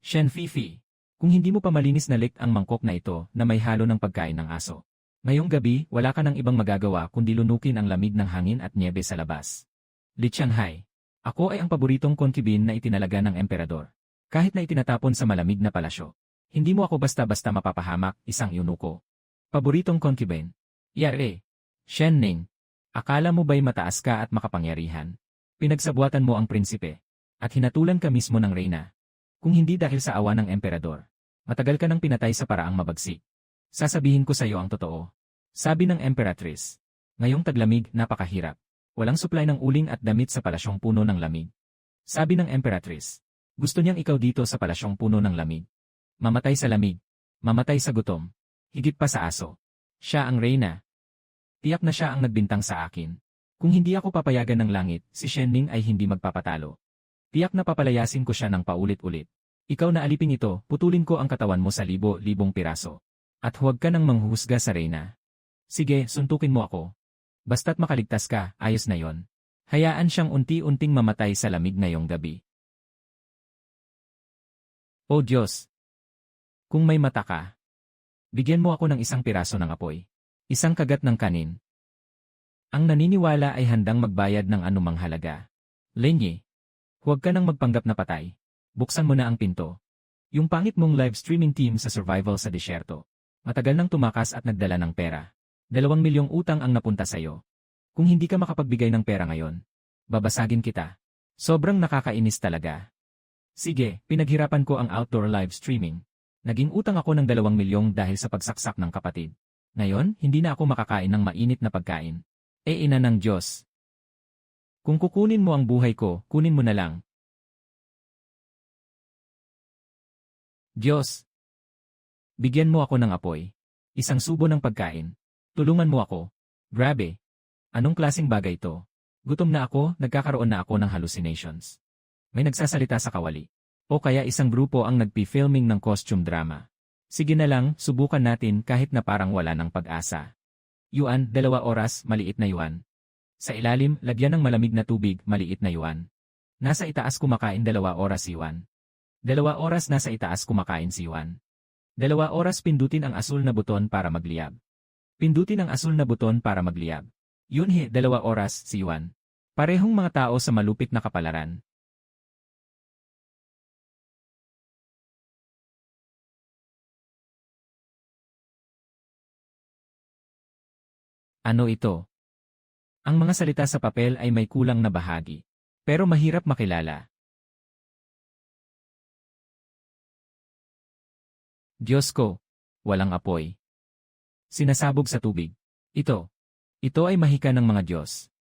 Shen Fifi, kung hindi mo pa malinis na lick ang mangkok na ito na may halo ng pagkain ng aso. Ngayong gabi, wala ka ng ibang magagawa kundi lunukin ang lamig ng hangin at niebe sa labas. Li Qianghai, ako ay ang paboritong concubine na itinalaga ng emperador. Kahit na itinatapon sa malamig na palasyo. Hindi mo ako basta-basta mapapahamak, isang eunuko. Paboritong concubine. Yare. Shen Ning. Akala mo ba'y mataas ka at makapangyarihan? Pinagsabuatan mo ang prinsipe. At hinatulan ka mismo ng reyna. Kung hindi dahil sa awa ng emperador. Matagal ka nang pinatay sa paraang mabagsik. Sasabihin ko sa iyo ang totoo. Sabi ng emperatrice. Ngayong taglamig, napakahirap. Walang supply ng uling at damit sa palasyong puno ng lamig. Sabi ng emperatrice. Gusto niyang ikaw dito sa palasyong puno ng lamig. Mamatay sa lamig. Mamatay sa gutom. Higit pa sa aso. Siya ang reyna. Tiyak na siya ang nagbintang sa akin. Kung hindi ako papayagan ng langit, si Shen Ning ay hindi magpapatalo. Tiyak na papalayasin ko siya ng paulit-ulit. Ikaw na aliping ito, putulin ko ang katawan mo sa libo-libong piraso. At huwag ka nang manghuhusga sa reyna. Sige, suntukin mo ako. Basta't makaligtas ka, ayos na yon. Hayaan siyang unti-unting mamatay sa lamig ngayong gabi. O Diyos! Kung may mata ka, bigyan mo ako ng isang piraso ng apoy. Isang kagat ng kanin. Ang naniniwala ay handang magbayad ng anumang halaga. Lenye, huwag ka nang magpanggap na patay. Buksan mo na ang pinto. Yung pangit mong live streaming team sa survival sa disyerto. Matagal nang tumakas at nagdala ng pera. 2 milyong utang ang napunta sa'yo. Kung hindi ka makapagbigay ng pera ngayon, babasagin kita. Sobrang nakakainis talaga. Sige, pinaghirapan ko ang outdoor live streaming. Naging utang ako ng 2 milyong dahil sa pagsaksak ng kapatid. Ngayon, hindi na ako makakain ng mainit na pagkain. Ina ng Diyos. Kung kukunin mo ang buhay ko, kunin mo na lang. Diyos. Bigyan mo ako ng apoy. Isang subo ng pagkain. Tulungan mo ako. Grabe. Anong klaseng bagay ito? Gutom na ako, nagkakaroon na ako ng hallucinations. May nagsasalita sa kawali. O kaya isang grupo ang nagpi-filming ng costume drama. Sige na lang, subukan natin kahit na parang wala ng pag-asa. Yuan, 2 oras, maliit na yuan. Sa ilalim, lagyan ng malamig na tubig, maliit na yuan. Nasa itaas kumakain 2 oras si Yuan. 2 oras nasa itaas kumakain si Yuan. 2 oras pindutin ang asul na buton para magliyab. Pindutin ang asul na buton para magliyab. Yunhe, 2 oras si Yuan. Parehong mga tao sa malupit na kapalaran. Ano ito? Ang mga salita sa papel ay may kulang na bahagi. Pero mahirap makilala. Diyos ko, walang apoy. Sinasabog sa tubig. Ito ay mahika ng mga Diyos.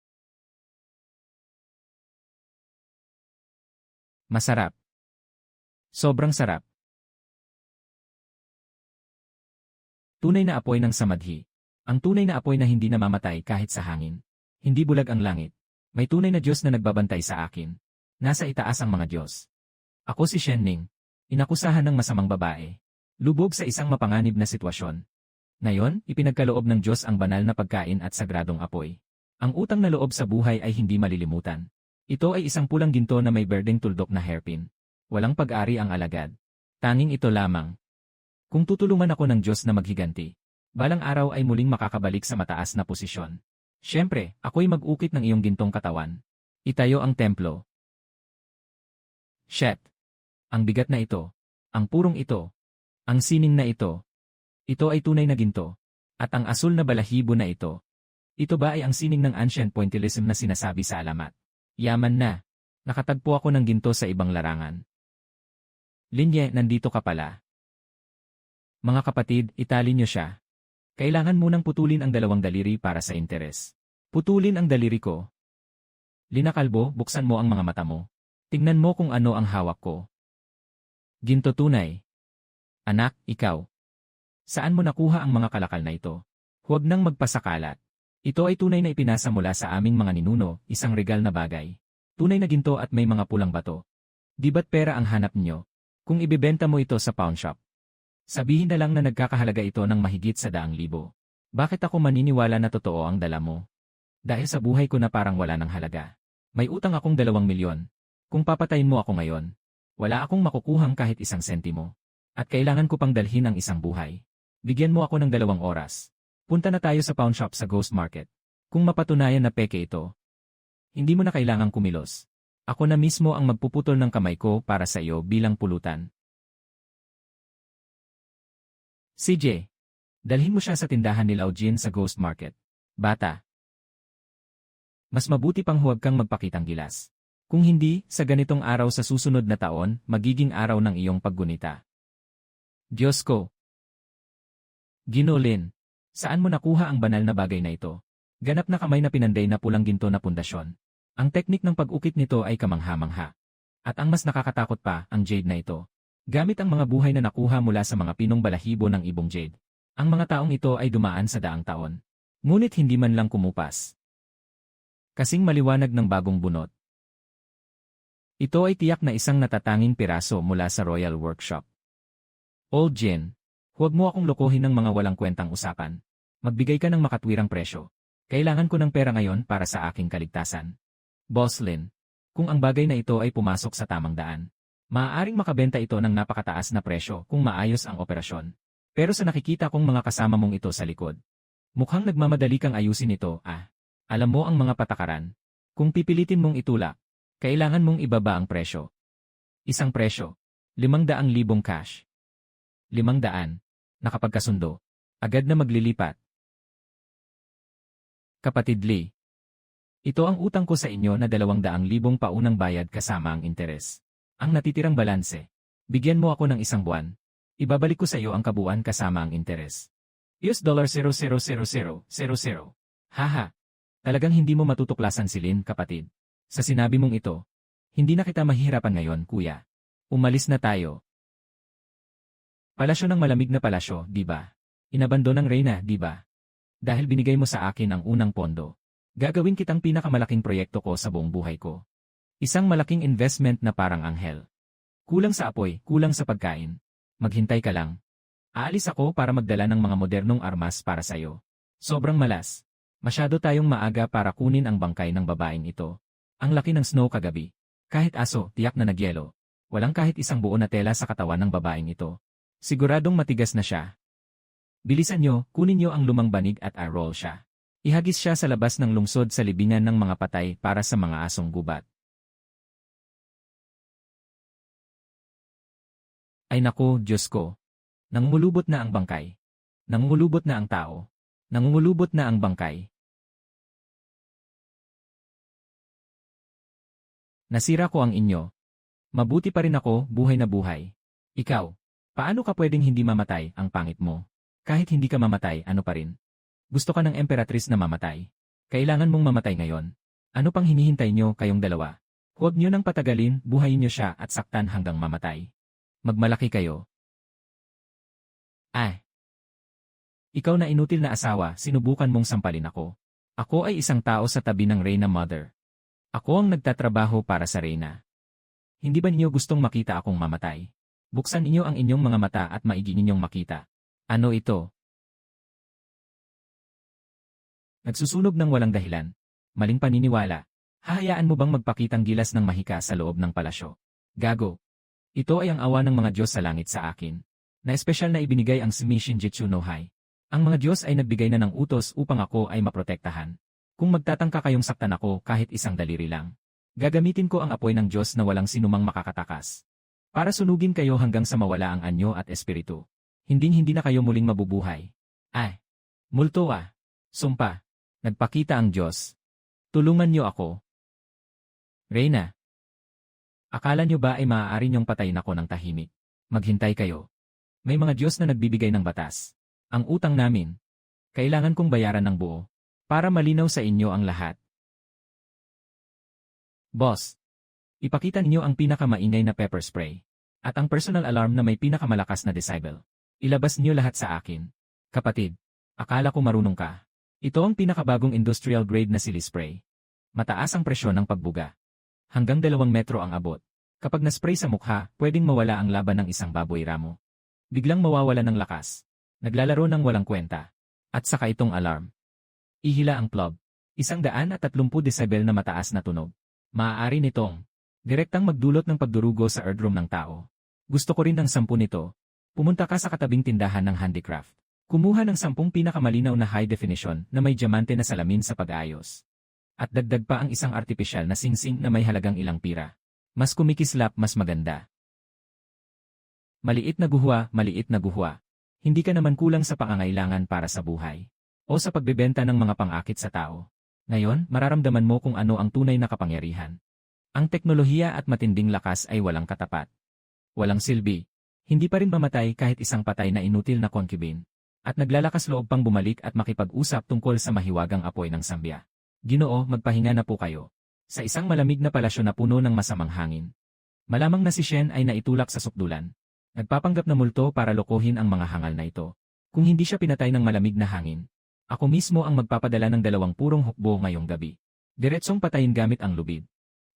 Masarap. Sobrang sarap. Tunay na apoy ng samadhi. Ang tunay na apoy na hindi namamatay kahit sa hangin. Hindi bulag ang langit. May tunay na Diyos na nagbabantay sa akin. Nasa itaas ang mga Diyos. Ako si Shen Ning. Inakusahan ng masamang babae. Lubog sa isang mapanganib na sitwasyon. Ngayon, ipinagkaloob ng Diyos ang banal na pagkain at sagradong apoy. Ang utang na loob sa buhay ay hindi malilimutan. Ito ay isang pulang ginto na may berdeng tuldok na hairpin. Walang pag-ari ang alagad. Tanging ito lamang. Kung tutulungan ako ng Diyos na maghiganti, balang araw ay muling makakabalik sa mataas na posisyon. Siyempre, ako'y mag-ukit ng iyong gintong katawan. Itayo ang templo. Shet. Ang bigat na ito. Ang purong ito. Ang sining na ito. Ito ay tunay na ginto. At ang asul na balahibo na ito. Ito ba ay ang sining ng ancient pointillism na sinasabi sa alamat? Yaman na. Nakatagpo ako ng ginto sa ibang larangan. Linye, nandito ka pala. Mga kapatid, itali niyo siya. Kailangan munang putulin ang 2 daliri para sa interes. Putulin ang daliri ko. Lina Kalbo, buksan mo ang mga mata mo. Tignan mo kung ano ang hawak ko. Ginto tunay. Anak, ikaw. Saan mo nakuha ang mga kalakal na ito? Huwag nang magpasakalat. Ito ay tunay na ipinasa mula sa aming mga ninuno, isang regal na bagay. Tunay na ginto at may mga pulang bato. Di ba't pera ang hanap niyo? Kung ibibenta mo ito sa pawn shop. Sabihin na lang na nagkakahalaga ito ng mahigit sa 100,000. Bakit ako maniniwala na totoo ang dala mo? Dahil sa buhay ko na parang wala ng halaga. May utang akong 2 milyon. Kung papatayin mo ako ngayon, Wala akong makukuhang kahit isang sentimo. At kailangan ko pang dalhin ang isang buhay. Bigyan mo ako ng 2 oras. Punta na tayo sa pawn shop sa Ghost Market. Kung mapatunayan na peke ito, hindi mo na kailangang kumilos. Ako na mismo ang magpuputol ng kamay ko para sa iyo bilang pulutan. CJ, dalhin mo siya sa tindahan ni Lao Jin sa Ghost Market. Bata. Mas mabuti pang huwag kang magpakitang gilas. Kung hindi, sa ganitong araw sa susunod na taon, magiging araw ng iyong paggunita. Diyos ko. Ginolin, saan mo nakuha ang banal na bagay na ito? Ganap na kamay na pinanday na pulang ginto na pundasyon. Ang teknik ng pag-ukit nito ay kamangha-mangha. At ang mas nakakatakot pa, ang jade na ito. Gamit ang mga buhay na nakuha mula sa mga pinong balahibo ng ibong jade. Ang mga taong ito ay dumaan sa daang taon. Ngunit hindi man lang kumupas. Kasing maliwanag ng bagong bunot. Ito ay tiyak na isang natatanging piraso mula sa Royal Workshop. Old Jin, huwag mo akong lokohin ng mga walang kwentang usapan. Magbigay ka ng makatwirang presyo. Kailangan ko ng pera ngayon para sa aking kaligtasan. Boss Lin, kung ang bagay na ito ay pumasok sa tamang daan, maaaring makabenta ito ng napakataas na presyo kung maayos ang operasyon. Pero sa nakikita kong mga kasama mong ito sa likod, mukhang nagmamadali kang ayusin ito, Alam mo ang mga patakaran. Kung pipilitin mong itulak, kailangan mong ibaba ang presyo. Isang presyo, 500,000 cash. 500, nakapagkasundo, agad na maglilipat. Kapatid Lee, ito ang utang ko sa inyo na 200,000 paunang bayad kasama ang interes. Ang natitirang balanse, bigyan mo ako ng isang buwan. Ibabalik ko sa iyo ang kabuuan kasama ang interes. $0.000000. Haha, talagang hindi mo matutuklasan si Lin, kapatid. Sa sinabi mong ito, hindi na kita mahihirapan ngayon, kuya. Umalis na tayo. Palasyo ng malamig na palasyo, di ba? Inabandon ng Reyna, di ba? Dahil binigay mo sa akin ang unang pondo. Gagawin kitang pinakamalaking proyekto ko sa buong buhay ko. Isang malaking investment na parang anghel. Kulang sa apoy, kulang sa pagkain. Maghintay ka lang. Aalis ako para magdala ng mga modernong armas para sa'yo. Sobrang malas. Masyado tayong maaga para kunin ang bangkay ng babaeng ito. Ang laki ng snow kagabi. Kahit aso, tiyak na nagyelo. Walang kahit isang buo na tela sa katawan ng babaeng ito. Siguradong matigas na siya. Bilisan nyo, kunin nyo ang lumang banig at roll siya. Ihagis siya sa labas ng lungsod sa libingan ng mga patay para sa mga asong gubat. Ay naku, Diyos ko. Nangungulubot na ang bangkay. Nangungulubot na ang tao. Nangungulubot na ang bangkay. Nasira ko ang inyo. Mabuti pa rin ako, buhay na buhay. Ikaw, paano ka pwedeng hindi mamatay, ang pangit mo? Kahit hindi ka mamatay, ano pa rin? Gusto ka ng emperatrice na mamatay. Kailangan mong mamatay ngayon. Ano pang hinihintay nyo kayong dalawa? Huwag nyo nang patagalin, buhayin nyo siya at saktan hanggang mamatay. Magmalaki kayo. Ikaw na inutil na asawa, sinubukan mong sampalin ako. Ako ay isang tao sa tabi ng Reyna Mother. Ako ang nagtatrabaho para sa Reyna. Hindi ba ninyo gustong makita akong mamatay? Buksan inyo ang inyong mga mata at maigi ninyong makita. Ano ito? Nagsusunog ng walang dahilan. Maling paniniwala. Hahayaan mo bang magpakitang gilas ng mahika sa loob ng palasyo? Gago. Ito ay ang awa ng mga Diyos sa langit sa akin. Na espesyal na ibinigay ang Simi Shinjitsu no Hai. Ang mga Diyos ay nagbigay na ng utos upang ako ay maprotektahan. Kung magtatangka kayong saktan ako kahit isang daliri lang, gagamitin ko ang apoy ng Diyos na walang sinumang makakatakas. Para sunugin kayo hanggang sa mawala ang anyo at espiritu. Hindi na kayo muling mabubuhay. Multo Sumpa. Nagpakita ang Diyos. Tulungan niyo ako. Reyna. Akala niyo ba ay maaari niyong patayin ako ng tahimik? Maghintay kayo. May mga Diyos na nagbibigay ng batas. Ang utang namin. Kailangan kong bayaran ng buo. Para malinaw sa inyo ang lahat. Boss. Ipakita niyo ang pinakamaingay na pepper spray. At ang personal alarm na may pinakamalakas na decibel. Ilabas niyo lahat sa akin. Kapatid. Akala ko marunong ka. Ito ang pinakabagong industrial grade na silly spray. Mataas ang presyon ng pagbuga. Hanggang 2 metro ang abot. Kapag na-spray sa mukha, pwedeng mawala ang laban ng isang baboy ramo. Biglang mawawala ng lakas. Naglalaro ng walang kwenta. At saka itong alarm. Ihila ang plug. 130 decibel na mataas na tunog. Maaari nitong Direktang magdulot ng pagdurugo sa eardrum ng tao. Gusto ko rin ng 10 nito. Pumunta ka sa katabing tindahan ng handicraft. Kumuha ng 10 pinakamalinaw na high definition na may diamante na salamin sa pag-aayos. At dagdag pa ang isang artipisyal na singsing na may halagang ilang pira. Mas kumikislap, mas maganda. Maliit na guhwa, maliit na guhwa. Hindi ka naman kulang sa pangangailangan para sa buhay. O sa pagbebenta ng mga pang-akit sa tao. Ngayon, mararamdaman mo kung ano ang tunay na kapangyarihan. Ang teknolohiya at matinding lakas ay walang katapat. Walang silbi. Hindi pa rin mamatay kahit isang patay na inutil na concubine. At naglalakas loob pang bumalik at makipag-usap tungkol sa mahiwagang apoy ng Sambya. Ginoo, magpahinga na po kayo. Sa isang malamig na palasyo na puno ng masamang hangin. Malamang na si Shen ay naitulak sa sukdulan. Nagpapanggap na multo para lokohin ang mga hangal na ito. Kung hindi siya pinatay ng malamig na hangin, ako mismo ang magpapadala ng 2 purong hukbo ngayong gabi. Diretsong patayin gamit ang lubid.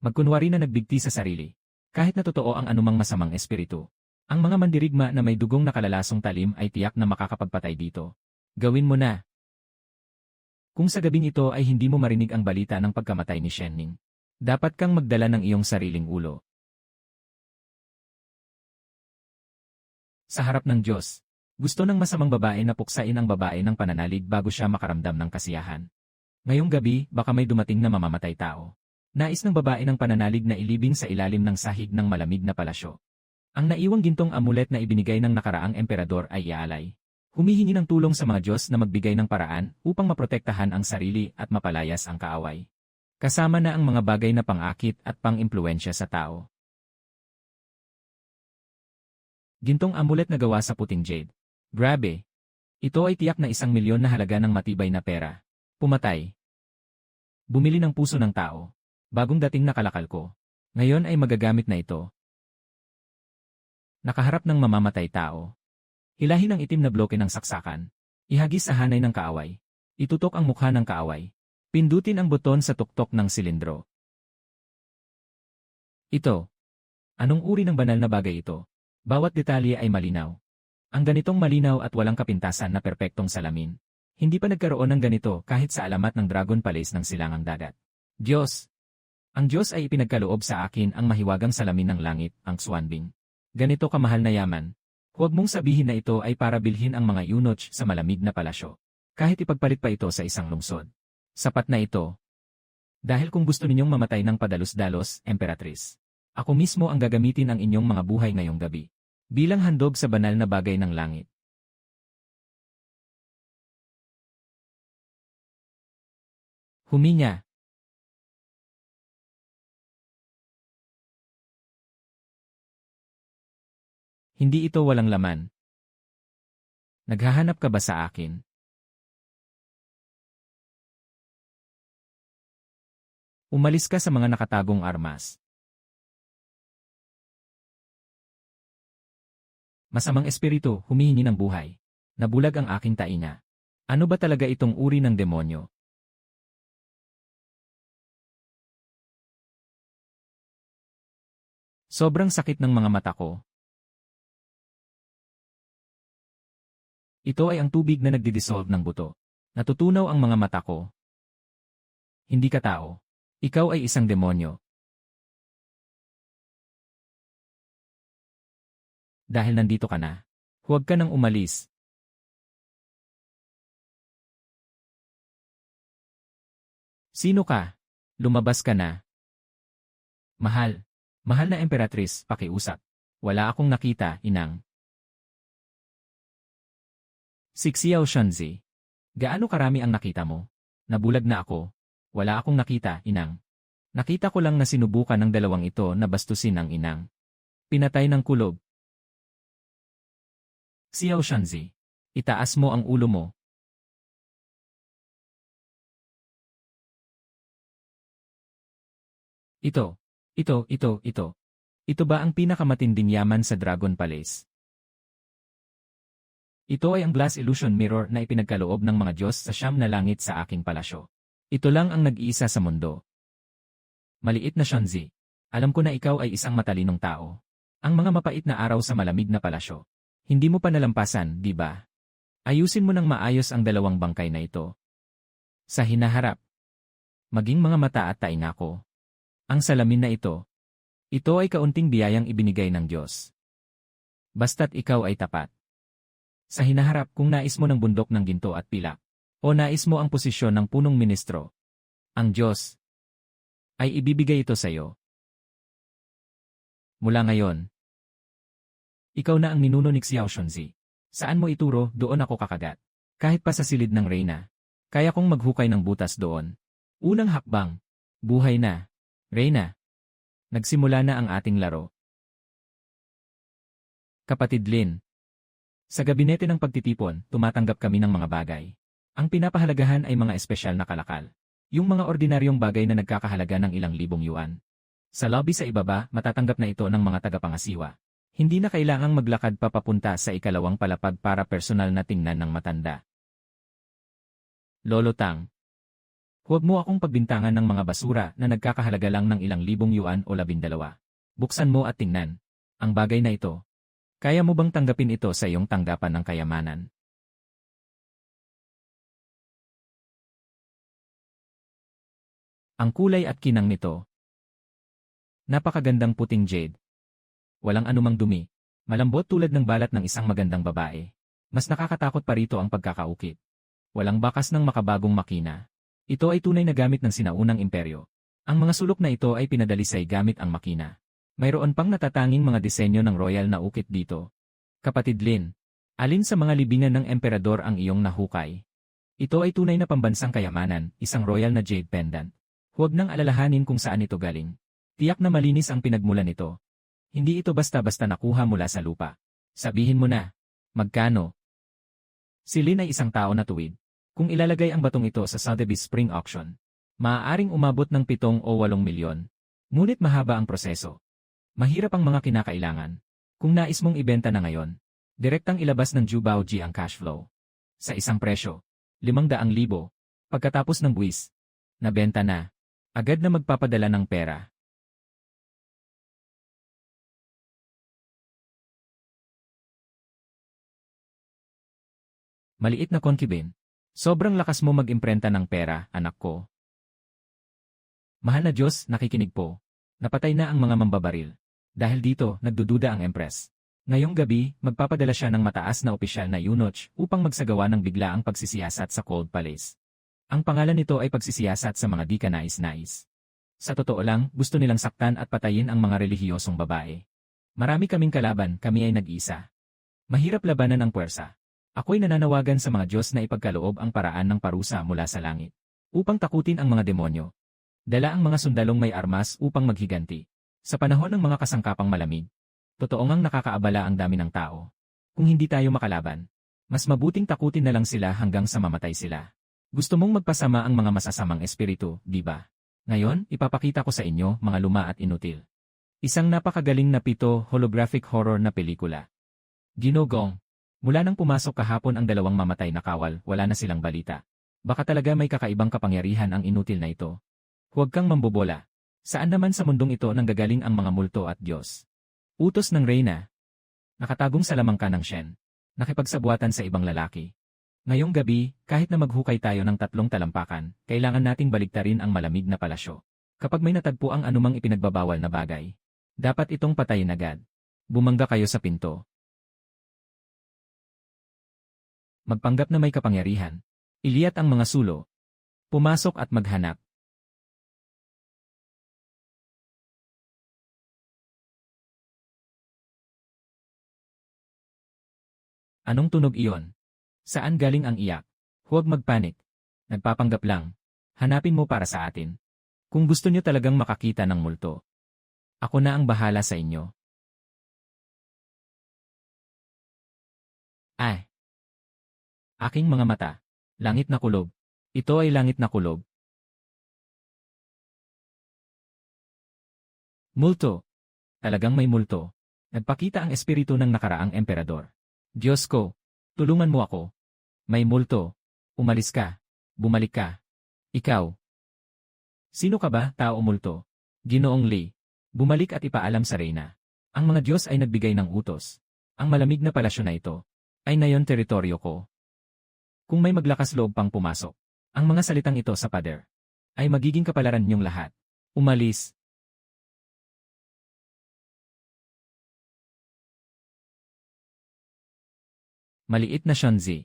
Magkunwari na nagbigti sa sarili. Kahit na totoo ang anumang masamang espiritu. Ang mga mandirigma na may dugong nakalalasong talim ay tiyak na makakapagpatay dito. Gawin mo na. Kung sa gabing ito ay hindi mo marinig ang balita ng pagkamatay ni Shenning, dapat kang magdala ng iyong sariling ulo. Sa harap ng Diyos, gusto ng masamang babae na puksain ang babae ng pananalig bago siya makaramdam ng kasiyahan. Ngayong gabi, baka may dumating na mamamatay tao. Nais ng babae ng pananalig na ilibing sa ilalim ng sahig ng malamig na palasyo. Ang naiwang gintong amulet na ibinigay ng nakaraang emperador ay iaalay. Humihingi ng tulong sa mga Diyos na magbigay ng paraan upang maprotektahan ang sarili at mapalayas ang kaaway. Kasama na ang mga bagay na pang-akit at pang-impluensya sa tao. Gintong amulet na gawa sa puting jade. Grabe! Ito ay tiyak na 1 milyon na halaga ng matibay na pera. Pumatay. Bumili ng puso ng tao. Bagong dating na kalakal ko. Ngayon ay magagamit na ito. Nakaharap ng mamamatay tao. Hilahin ang itim na bloke ng saksakan. Ihagis sa hanay ng kaaway. Itutok ang mukha ng kaaway. Pindutin ang buton sa tuktok ng silindro. Ito. Anong uri ng banal na bagay ito? Bawat detalye ay malinaw. Ang ganitong malinaw at walang kapintasan na perpektong salamin. Hindi pa nagkaroon ng ganito kahit sa alamat ng Dragon Palace ng Silangang Dagat. Diyos. Ang Diyos ay ipinagkaloob sa akin ang mahiwagang salamin ng langit, ang Swanbing. Ganito kamahal na yaman. Huwag mong sabihin na ito ay para bilhin ang mga eunuch sa malamig na palasyo. Kahit ipagpalit pa ito sa isang lungsod. Sapat na ito. Dahil kung gusto ninyong mamatay ng padalos-dalos, Emperatrice, ako mismo ang gagamitin ang inyong mga buhay ngayong gabi. Bilang handog sa banal na bagay ng langit. Huminya. Hindi ito walang laman. Naghahanap ka ba sa akin? Umalis ka sa mga nakatagong armas. Masamang espiritu, humihingi ng buhay. Nabulag ang aking tainga. Ano ba talaga itong uri ng demonyo? Sobrang sakit ng mga mata ko. Ito ay ang tubig na nagdidissolve ng buto. Natutunaw ang mga mata ko. Hindi ka tao. Ikaw ay isang demonyo. Dahil nandito ka na, huwag ka nang umalis. Sino ka? Lumabas ka na. Mahal. Mahal na Emperatrice, pakiusap. Wala akong nakita, inang. Sixiao Shanzi. Gaano karami ang nakita mo? Nabulag na ako. Wala akong nakita, inang. Nakita ko lang na sinubukan ng 2 ito na bastusin ang inang. Pinatay ng kulob. Xiao Shanzi. Itaas mo ang ulo mo. Ito. Ito ba ang pinakamatinding yaman sa Dragon Palace? Ito ay ang glass illusion mirror na ipinagkaloob ng mga Diyos sa 9 na langit sa aking palasyo. Ito lang ang nag-iisa sa mundo. Maliit na Shanzi. Alam ko na ikaw ay isang matalinong tao. Ang mga mapait na araw sa malamig na palasyo. Hindi mo pa nalampasan, di ba? Ayusin mo ng maayos ang 2 bangkay na ito. Sa hinaharap. Maging mga mata at tainga ko. Ang salamin na ito. Ito ay kaunting biyayang ibinigay ng Diyos. Basta't ikaw ay tapat. Sa hinaharap kung nais mo ng bundok ng ginto at pilak, o nais mo ang posisyon ng punong ministro, ang Diyos ay ibibigay ito sa iyo. Mula ngayon, ikaw na ang ninuno ni Xiao Shunzi. Saan mo ituro, doon ako kakagat. Kahit pa sa silid ng reyna, kaya kong maghukay ng butas doon. Unang hakbang, buhay na. Reyna, nagsimula na ang ating laro. Kapatid Lin, sa gabinete ng pagtitipon, tumatanggap kami ng mga bagay. Ang pinapahalagahan ay mga espesyal na kalakal. Yung mga ordinaryong bagay na nagkakahalaga ng ilang libong yuan. Sa lobby sa ibaba, matatanggap na ito ng mga tagapangasiwa. Hindi na kailangang maglakad pa papunta sa ikalawang palapag para personal na tingnan ng matanda. Lolo Tang, huwag mo akong pagbintangan ng mga basura na nagkakahalaga lang ng ilang libong yuan o 12. Buksan mo at tingnan. Ang bagay na ito. Kaya mo bang tanggapin ito sa iyong tanggapan ng kayamanan? Ang kulay at kinang nito. Napakagandang puting jade. Walang anumang dumi. Malambot tulad ng balat ng isang magandang babae. Mas nakakatakot pa rito ang pagkakaukit. Walang bakas ng makabagong makina. Ito ay tunay na gamit ng sinaunang imperyo. Ang mga sulok na ito ay pinadalisay gamit ang makina. Mayroon pang natatanging mga disenyo ng royal na ukit dito. Kapatid Lin, alin sa mga libingan ng emperador ang iyong nahukay? Ito ay tunay na pambansang kayamanan, isang royal na jade pendant. Huwag nang alalahanin kung saan ito galing. Tiyak na malinis ang pinagmulan nito. Hindi ito basta-basta nakuha mula sa lupa. Sabihin mo na, magkano? Si Lin ay isang tao na tuwid. Kung ilalagay ang batong ito sa Sotheby's Spring Auction, maaaring umabot ng 7 o 8 milyon. Ngunit mahaba ang proseso. Mahirap ang mga kinakailangan. Kung nais mong ibenta na ngayon, direktang ilabas ng Jubaoji ang cash flow. Sa isang presyo, 500,000. Pagkatapos ng buwis, nabenta na. Agad na magpapadala ng pera. Maliit na concubine. Sobrang lakas mo mag-imprenta ng pera, anak ko. Mahal na Diyos, nakikinig po. Napatay na ang mga mambabaril. Dahil dito, nagdududa ang Empress. Ngayong gabi, magpapadala siya ng mataas na opisyal na eunuch upang magsagawa ng biglaang pagsisiyasat sa Cold Palace. Ang pangalan nito ay pagsisiyasat sa mga di kanais-nais. Sa totoo lang, gusto nilang saktan at patayin ang mga relihiyosong babae. Marami kaming kalaban, kami ay nag-isa. Mahirap labanan ang puwersa. Ako'y nananawagan sa mga Diyos na ipagkaloob ang paraan ng parusa mula sa langit, upang takutin ang mga demonyo. Dala ang mga sundalong may armas upang maghiganti. Sa panahon ng mga kasangkapang malamig, totoo ngang nakakaabala ang dami ng tao. Kung hindi tayo makalaban, mas mabuting takutin na lang sila hanggang sa mamatay sila. Gusto mong magpasama ang mga masasamang espiritu, di ba? Ngayon, ipapakita ko sa inyo, mga luma at inutil. Isang napakagaling na 7 holographic horror na pelikula. Ginogong. Mula nang pumasok kahapon ang 2 mamatay na kawal, wala na silang balita. Baka talaga may kakaibang kapangyarihan ang inutil na ito. Huwag kang mambobola. Saan naman sa mundong ito nanggagaling ang mga multo at Diyos? Utos ng reyna. Nakatagong sa lamangka ng Shen. Nakipagsabuatan sa ibang lalaki. Ngayong gabi, kahit na maghukay tayo ng 3 talampakan, kailangan nating baliktarin ang malamig na palasyo. Kapag may natagpo ang anumang ipinagbabawal na bagay, dapat itong patayin agad. Bumangga kayo sa pinto. Magpanggap na may kapangyarihan. Iliyat ang mga sulo. Pumasok at maghanap. Anong tunog iyon? Saan galing ang iyak? Huwag magpanik. Nagpapanggap lang. Hanapin mo para sa atin. Kung gusto niyo talagang makakita ng multo, ako na ang bahala sa inyo. Ay! Aking mga mata. Langit na kulob. Ito ay langit na kulob. Multo. Talagang may multo. Nagpakita ang espiritu ng nakaraang emperador. Diyos ko, tulungan mo ako. May multo. Umalis ka. Bumalik ka. Ikaw. Sino ka ba, tao multo? Ginoong Li. Bumalik at ipaalam sa reyna. Ang mga Diyos ay nagbigay ng utos. Ang malamig na palasyo na ito ay nayon teritoryo ko. Kung may maglakas loob pang pumasok, ang mga salitang ito sa pader ay magiging kapalaran niyong lahat. Umalis. Maliit na Shunzi.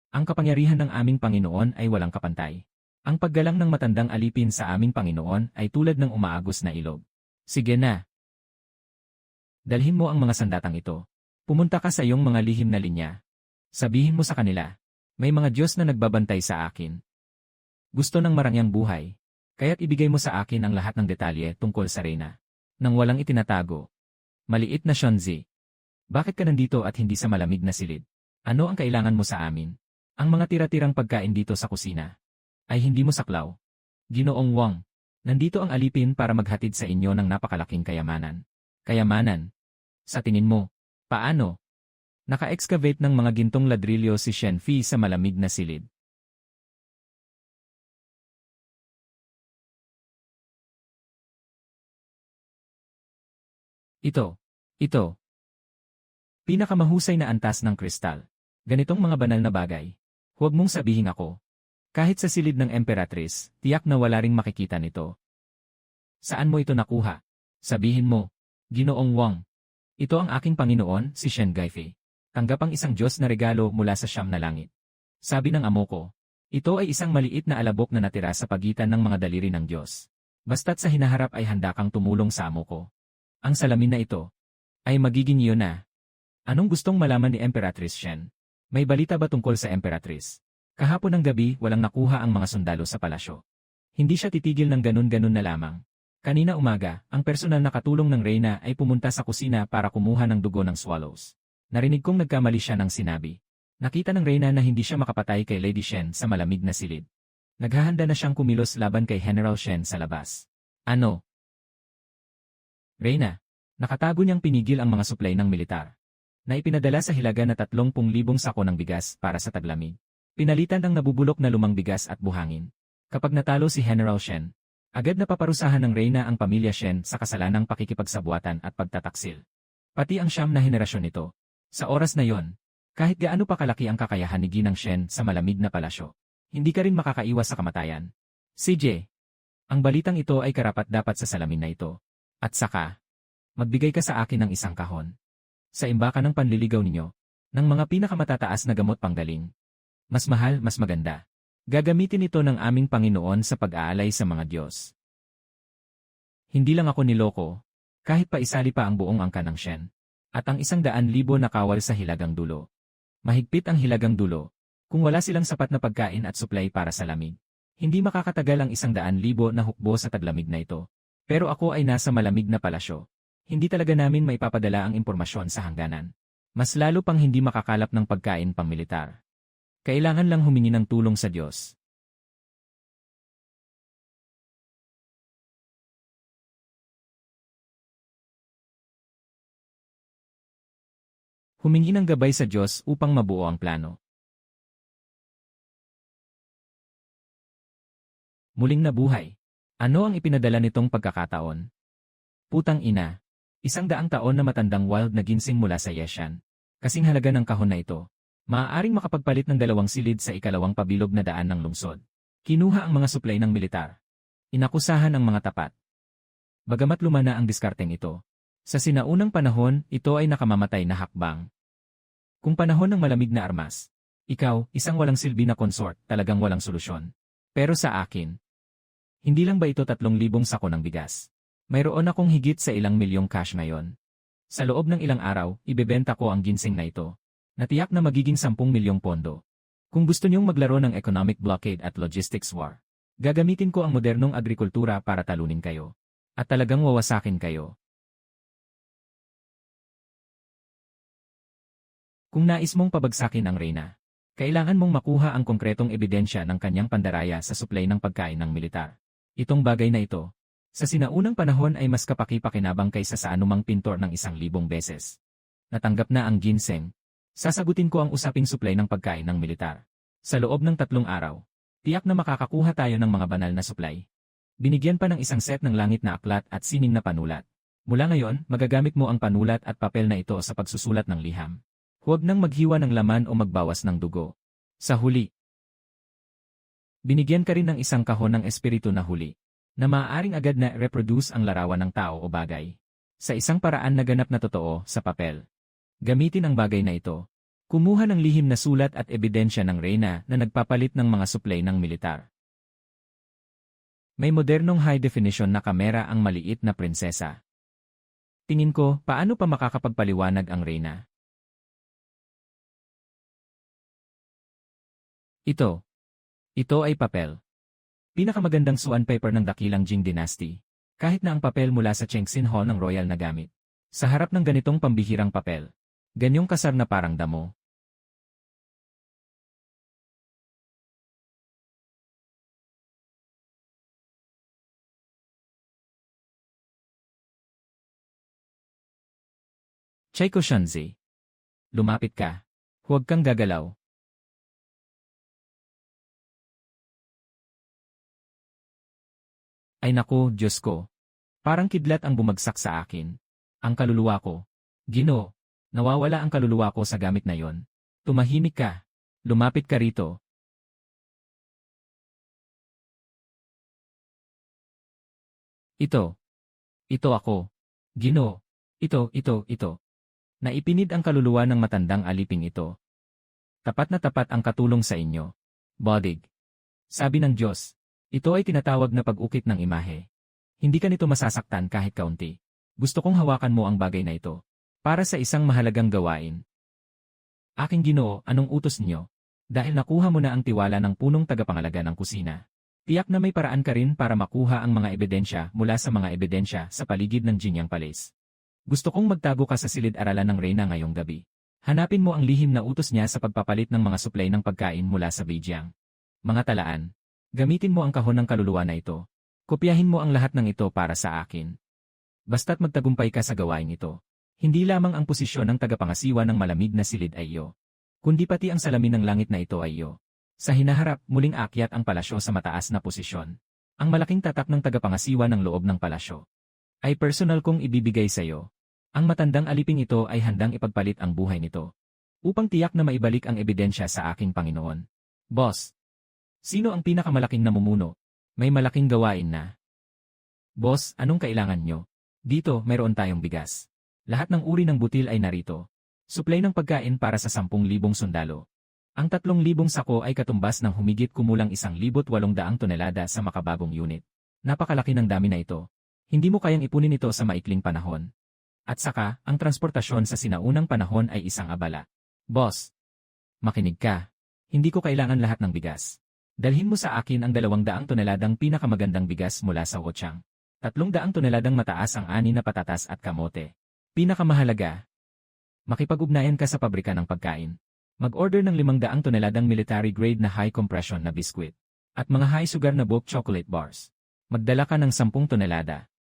Ang kapangyarihan ng aming Panginoon ay walang kapantay. Ang paggalang ng matandang alipin sa aming Panginoon ay tulad ng umaagos na ilog. Sige na. Dalhin mo ang mga sandatang ito. Pumunta ka sa iyong mga lihim na linya. Sabihin mo sa kanila, may mga Diyos na nagbabantay sa akin. Gusto ng marangyang buhay, kaya't ibigay mo sa akin ang lahat ng detalye tungkol sa reyna. Nang walang itinatago. Maliit na Shunzi. Bakit ka nandito at hindi sa malamig na silid? Ano ang kailangan mo sa amin? Ang mga tira-tirang pagkain dito sa kusina ay hindi mo saklaw. Ginoong Wang, nandito ang alipin para maghatid sa inyo ng napakalaking kayamanan. Kayamanan? Sa tingin mo, paano? Naka-excavate ng mga gintong ladrilyo si Shen Fi sa malamig na silid. Ito. Pinakamahusay na antas ng kristal. Ganitong mga banal na bagay. Huwag mong sabihin ako. Kahit sa silid ng Emperatrice, tiyak na wala ring makikita nito. Saan mo ito nakuha? Sabihin mo, Ginoong Wang. Ito ang aking Panginoon, si Shen Gaifei. Tanggap ang isang Diyos na regalo mula sa siyam na langit. Sabi ng amo ko, ito ay isang maliit na alabok na natira sa pagitan ng mga daliri ng Diyos. Basta't sa hinaharap ay handa kang tumulong sa amo ko. Ang salamin na ito ay magiging iyo na. Anong gustong malaman ni Emperatrice Shen? May balita ba tungkol sa Emperatrice? Kahapon ng gabi walang nakuha ang mga sundalo sa palasyo. Hindi siya titigil ng ganun-ganun na lamang. Kanina umaga, ang personal na katulong ng Reyna ay pumunta sa kusina para kumuha ng dugo ng swallows. Narinig kong nagkamali siya ng sinabi. Nakita ng Reyna na hindi siya makapatay kay Lady Shen sa malamig na silid. Naghahanda na siyang kumilos laban kay General Shen sa labas. Ano? Reyna, nakatago niyang pinigil ang mga suplay ng militar na ipinadala sa hilaga na 30,000 sako ng bigas para sa taglamig. Pinalitan ang nabubulok na lumang bigas at buhangin. Kapag natalo si General Shen, agad na paparusahan ng Reyna ang pamilya Shen sa kasalanang pakikipagsabuatan at pagtataksil. Pati ang siyam na henerasyon nito. Sa oras na yon, kahit gaano pa kalaki ang kakayahan ni Ginang Shen sa malamig na palasyo, hindi ka rin makakaiwas sa kamatayan. CJ, ang balitang ito ay karapat-dapat sa salamin na ito. At saka, magbigay ka sa akin ng isang kahon. Sa imbakan ng panliligaw ninyo, ng mga pinakamatataas na gamot panggaling. Mas mahal, mas maganda. Gagamitin ito ng aming Panginoon sa pag-aalay sa mga Diyos. Hindi lang ako niloko, kahit pa isali pa ang buong angka ng Shen. At ang 100,000 na kawal sa hilagang dulo. Mahigpit ang hilagang dulo. Kung wala silang sapat na pagkain at supply para sa lamig, hindi makakatagal ang 100,000 na hukbo sa taglamig na ito. Pero ako ay nasa malamig na palasyo. Hindi talaga namin maipapadala ang impormasyon sa hangganan. Mas lalo pang hindi makakalap ng pagkain pang-militar. Kailangan lang humingi ng tulong sa Diyos. Humingi ng gabay sa Diyos upang mabuo ang plano. Muling nabuhay. Ano ang ipinadala nitong pagkakataon? Putang ina. 100 taon na matandang wild na ginseng mula sa Yeshan. Kasing halaga ng kahon na ito. Maaaring makapagpalit ng 2 silid sa ikalawang pabilog na daan ng lungsod. Kinuha ang mga suplay ng militar. Inakusahan ang mga tapat. Bagamat lumana ang diskarteng ito, sa sinaunang panahon, ito ay nakamamatay na hakbang. Kung panahon ng malamig na armas, ikaw, isang walang silbi na consort, talagang walang solusyon. Pero sa akin, hindi lang ba ito 3,000 sako ng bigas? Mayroon akong higit sa ilang milyong cash ngayon. Sa loob ng ilang araw, ibebenta ko ang ginseng na ito. Natiyak na magiging 10 milyong pondo. Kung gusto niyong maglaro ng economic blockade at logistics war, gagamitin ko ang modernong agrikultura para talunin kayo. At talagang wawasakin kayo. Kung nais mong pabagsakin ang Reyna, kailangan mong makuha ang konkretong ebidensya ng kanyang pandaraya sa supply ng pagkain ng militar. Itong bagay na ito, sa sinaunang panahon ay mas kapaki-pakinabang kaysa sa anumang pintor ng 1,000 beses. Natanggap na ang ginseng. Sasagutin ko ang usaping supply ng pagkain ng militar. Sa loob ng 3 araw, tiyak na makakakuha tayo ng mga banal na supply. Binigyan pa ng isang set ng langit na aklat at sining na panulat. Mula ngayon, magagamit mo ang panulat at papel na ito sa pagsusulat ng liham. Huwag nang maghiwa ng laman o magbawas ng dugo. Sa huli, binigyan ka rin ng isang kahon ng espiritu na huli, na maaaring agad na reproduce ang larawan ng tao o bagay. Sa isang paraan na ganap na totoo sa papel. Gamitin ang bagay na ito. Kumuha ng lihim na sulat at ebidensya ng reyna na nagpapalit ng mga suplay ng militar. May modernong high-definition na kamera ang maliit na prinsesa. Tingin ko, paano pa makakapagpaliwanag ang reyna? Ito. Ito ay papel. Pinakamagandang suan paper ng dakilang Jing Dynasty. Kahit na ang papel mula sa Chengxin Hall ng royal na gamit. Sa harap ng ganitong pambihirang papel. Ganyong kasar na parang damo. Chaiko Shanzi. Lumapit ka. Huwag kang gagalaw. Ay naku, Diyos ko. Parang kidlat ang bumagsak sa akin. Ang kaluluwa ko. Ginoo. Nawawala ang kaluluwa ko sa gamit na yon. Tumahimik ka. Lumapit ka rito. Ito. Ito ako. Ginoo. Ito. Naipinid ang kaluluwa ng matandang aliping ito. Tapat na tapat ang katulong sa inyo. Bodig. Sabi ng Diyos. Ito ay tinatawag na pag-ukit ng imahe. Hindi ka nito masasaktan kahit kaunti. Gusto kong hawakan mo ang bagay na ito. Para sa isang mahalagang gawain. Aking Ginoo, anong utos niyo? Dahil nakuha mo na ang tiwala ng punong tagapangalaga ng kusina. Tiyak na may paraan ka rin para makuha ang mga ebidensya mula sa mga ebidensya sa paligid ng Jinyang Palace. Gusto kong magtago ka sa silid-aralan ng reyna ngayong gabi. Hanapin mo ang lihim na utos niya sa pagpapalit ng mga suplay ng pagkain mula sa Beijing. Mga talaan. Gamitin mo ang kahon ng kaluluwa na ito. Kopyahin mo ang lahat ng ito para sa akin. Basta't magtagumpay ka sa gawain ito. Hindi lamang ang posisyon ng tagapangasiwa ng malamig na silid ay iyo, kundi pati ang salamin ng langit na ito ay iyo. Sa hinaharap, muling akyat ang palasyo sa mataas na posisyon. Ang malaking tatak ng tagapangasiwa ng loob ng palasyo ay personal kong ibibigay sa iyo. Ang matandang aliping ito ay handang ipagpalit ang buhay nito upang tiyak na maibalik ang ebidensya sa aking Panginoon. Boss. Sino ang pinakamalaking namumuno? May malaking gawain na. Boss, anong kailangan nyo? Dito, mayroon tayong bigas. Lahat ng uri ng butil ay narito. Suplay ng pagkain para sa 10,000 sundalo. Ang 3,000 sako ay katumbas ng humigit kumulang 1,800 tonelada sa makabagong unit. Napakalaki ng dami na ito. Hindi mo kayang ipunin ito sa maikling panahon. At saka, ang transportasyon sa sinaunang panahon ay isang abala. Boss, makinig ka. Hindi ko kailangan lahat ng bigas. Dalhin mo sa akin ang 200 toneladang pinakamagandang bigas mula sa Wochang. 300 toneladang mataas ang ani na patatas at kamote. Pinakamahalaga. Makipag-ugnayan ka sa pabrika ng pagkain. Mag-order ng 500 toneladang military grade na high compression na biskwit. At mga high sugar na bulk chocolate bars. Magdala ka ng 10 tonelada.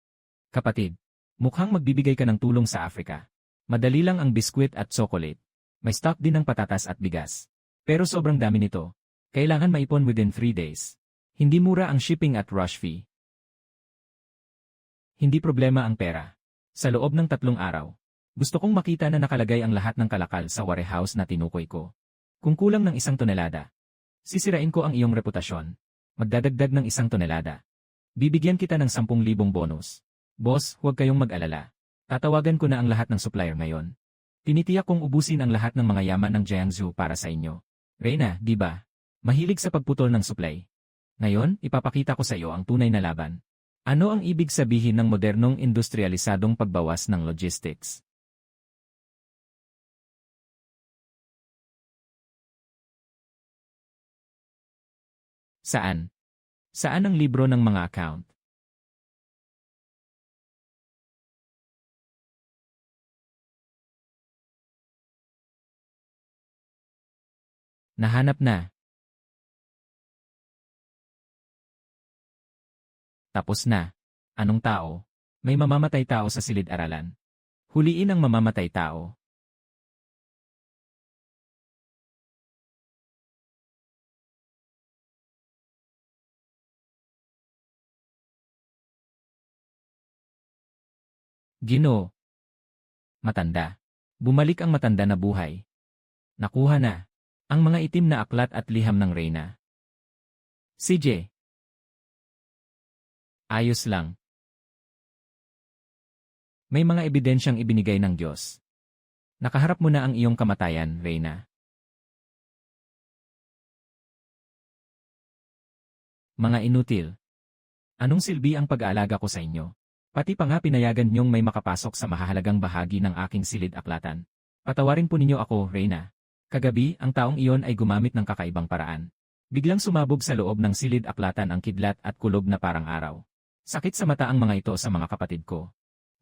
Kapatid, mukhang magbibigay ka ng tulong sa Afrika. Madali lang ang biskwit at chocolate. May stock din ng patatas at bigas. Pero sobrang dami nito. Kailangan maipon within 3 days. Hindi mura ang shipping at rush fee. Hindi problema ang pera. Sa loob ng 3 araw. Gusto kong makita na nakalagay ang lahat ng kalakal sa warehouse na tinukoy ko. Kung kulang ng 1 tonelada, sisirain ko ang iyong reputasyon. Magdadagdag ng 1 tonelada. Bibigyan kita ng 10,000 bonus. Boss, huwag kayong mag-alala. Tatawagan ko na ang lahat ng supplier ngayon. Tinitiyak kong ubusin ang lahat ng mga yaman ng Jiangsu para sa inyo. Reyna, di ba? Mahilig sa pagputol ng supply. Ngayon, ipapakita ko sa iyo ang tunay na laban. Ano ang ibig sabihin ng modernong industrialisadong pagbawas ng logistics? Saan? Saan ang libro ng mga account? Nahanap na. Tapos na. Anong tao? May mamamatay tao sa silid-aralan. Huliin ang mamamatay tao. Ginoo. Matanda. Bumalik ang matanda na buhay. Nakuha na. Ang mga itim na aklat at liham ng reyna. CJ. Ayos lang. May mga ebidensyang ibinigay ng Diyos. Nakaharap mo na ang iyong kamatayan, Reyna. Mga inutil. Anong silbi ang pag-aalaga ko sa inyo? Pati pa nga pinayagan niyong may makapasok sa mahahalagang bahagi ng aking silid-aklatan. Patawarin po ninyo ako, Reyna. Kagabi, ang taong iyon ay gumamit ng kakaibang paraan. Biglang sumabog sa loob ng silid-aklatan ang kidlat at kulog na parang araw. Sakit sa mata ang mga ito sa mga kapatid ko.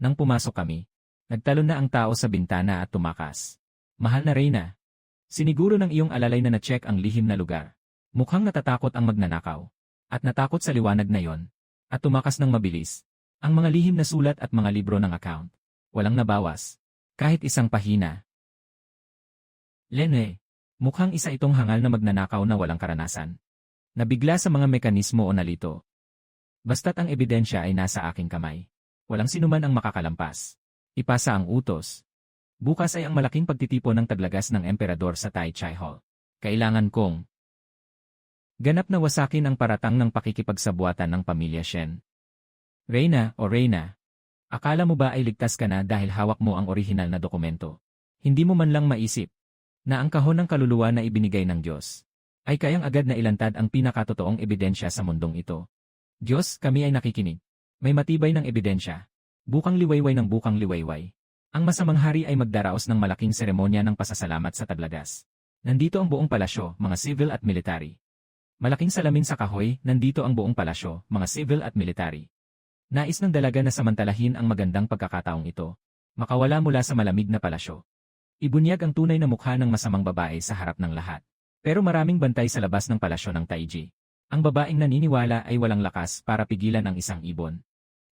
Nang pumasok kami, nagtalon na ang tao sa bintana at tumakas. Mahal na Reyna. Siniguro ng iyong alalay na na-check ang lihim na lugar. Mukhang natatakot ang magnanakaw. At natakot sa liwanag na yon. At tumakas ng mabilis. Ang mga lihim na sulat at mga libro ng account. Walang nabawas. Kahit isang pahina. Lene, mukhang isa itong hangal na magnanakaw na walang karanasan. Nabigla sa mga mekanismo o nalito. Basta't ang ebidensya ay nasa aking kamay. Walang sinuman ang makakalampas. Ipasa ang utos. Bukas ay ang malaking pagtitipon ng taglagas ng emperador sa Tai Chai Hall. Kailangan kong ganap na wasakin ang paratang ng pakikipagsabuatan ng pamilya Shen. Reyna, akala mo ba ay ligtas ka na dahil hawak mo ang orihinal na dokumento? Hindi mo man lang maisip na ang kahon ng kaluluwa na ibinigay ng Diyos ay kayang agad na ilantad ang pinakatotoong ebidensya sa mundong ito. Diyos, kami ay nakikinig. May matibay ng ebidensya. Bukang liwayway ng bukang liwayway. Ang masamang hari ay magdaraos ng malaking seremonya ng pasasalamat sa taglagas. Nandito ang buong palasyo, mga civil at military. Malaking salamin sa kahoy, nandito ang buong palasyo, mga civil at military. Nais ng dalaga na samantalahin ang magandang pagkakataong ito. Makawala mula sa malamig na palasyo. Ibunyag ang tunay na mukha ng masamang babae sa harap ng lahat. Pero maraming bantay sa labas ng palasyo ng Taiji. Ang babaeng naniniwala ay walang lakas para pigilan ang isang ibon.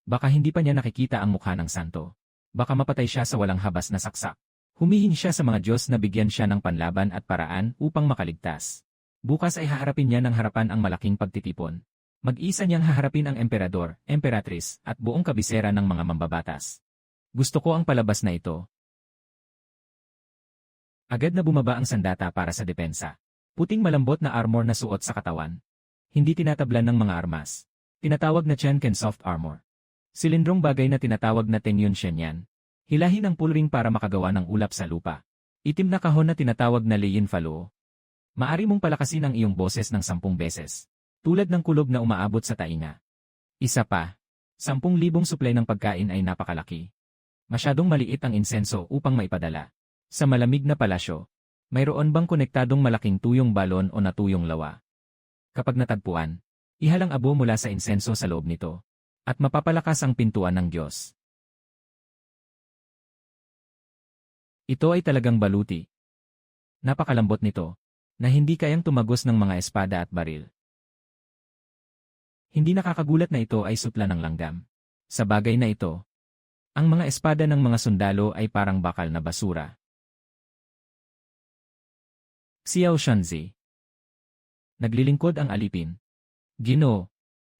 Baka hindi pa niya nakikita ang mukha ng santo. Baka mapatay siya sa walang habas na saksak. Humihingi siya sa mga Diyos na bigyan siya ng panlaban at paraan upang makaligtas. Bukas ay haharapin niya ng harapan ang malaking pagtitipon. Mag-isa niyang haharapin ang emperador, emperatris, at buong kabisera ng mga mambabatas. Gusto ko ang palabas na ito. Agad na bumaba ang sandata para sa depensa. Puting malambot na armor na suot sa katawan. Hindi tinatablan ng mga armas. Tinatawag na Chen-Ken soft armor. Silindrong bagay na tinatawag na Tengyun Shenyang. Hilahin ang pulring para makagawa ng ulap sa lupa. Itim na kahon na tinatawag na Leyin Faluo. Maari mong palakasin ang iyong boses ng 10 beses. Tulad ng kulog na umaabot sa tainga. Isa pa, 10,000 suplay ng pagkain ay napakalaki. Masyadong maliit ang insenso upang maipadala. Sa malamig na palasyo, mayroon bang konektadong malaking tuyong balon o natuyong lawa? Kapag natagpuan, ihalang abo mula sa insenso sa loob nito. At mapapalakas ang pintuan ng Diyos. Ito ay talagang baluti. Napakalambot nito, na hindi kayang tumagos ng mga espada at baril. Hindi nakakagulat na ito ay sutla ng langgam. Sa bagay na ito, ang mga espada ng mga sundalo ay parang bakal na basura. Xiao Shanzi. Naglilingkod ang alipin. Ginoo,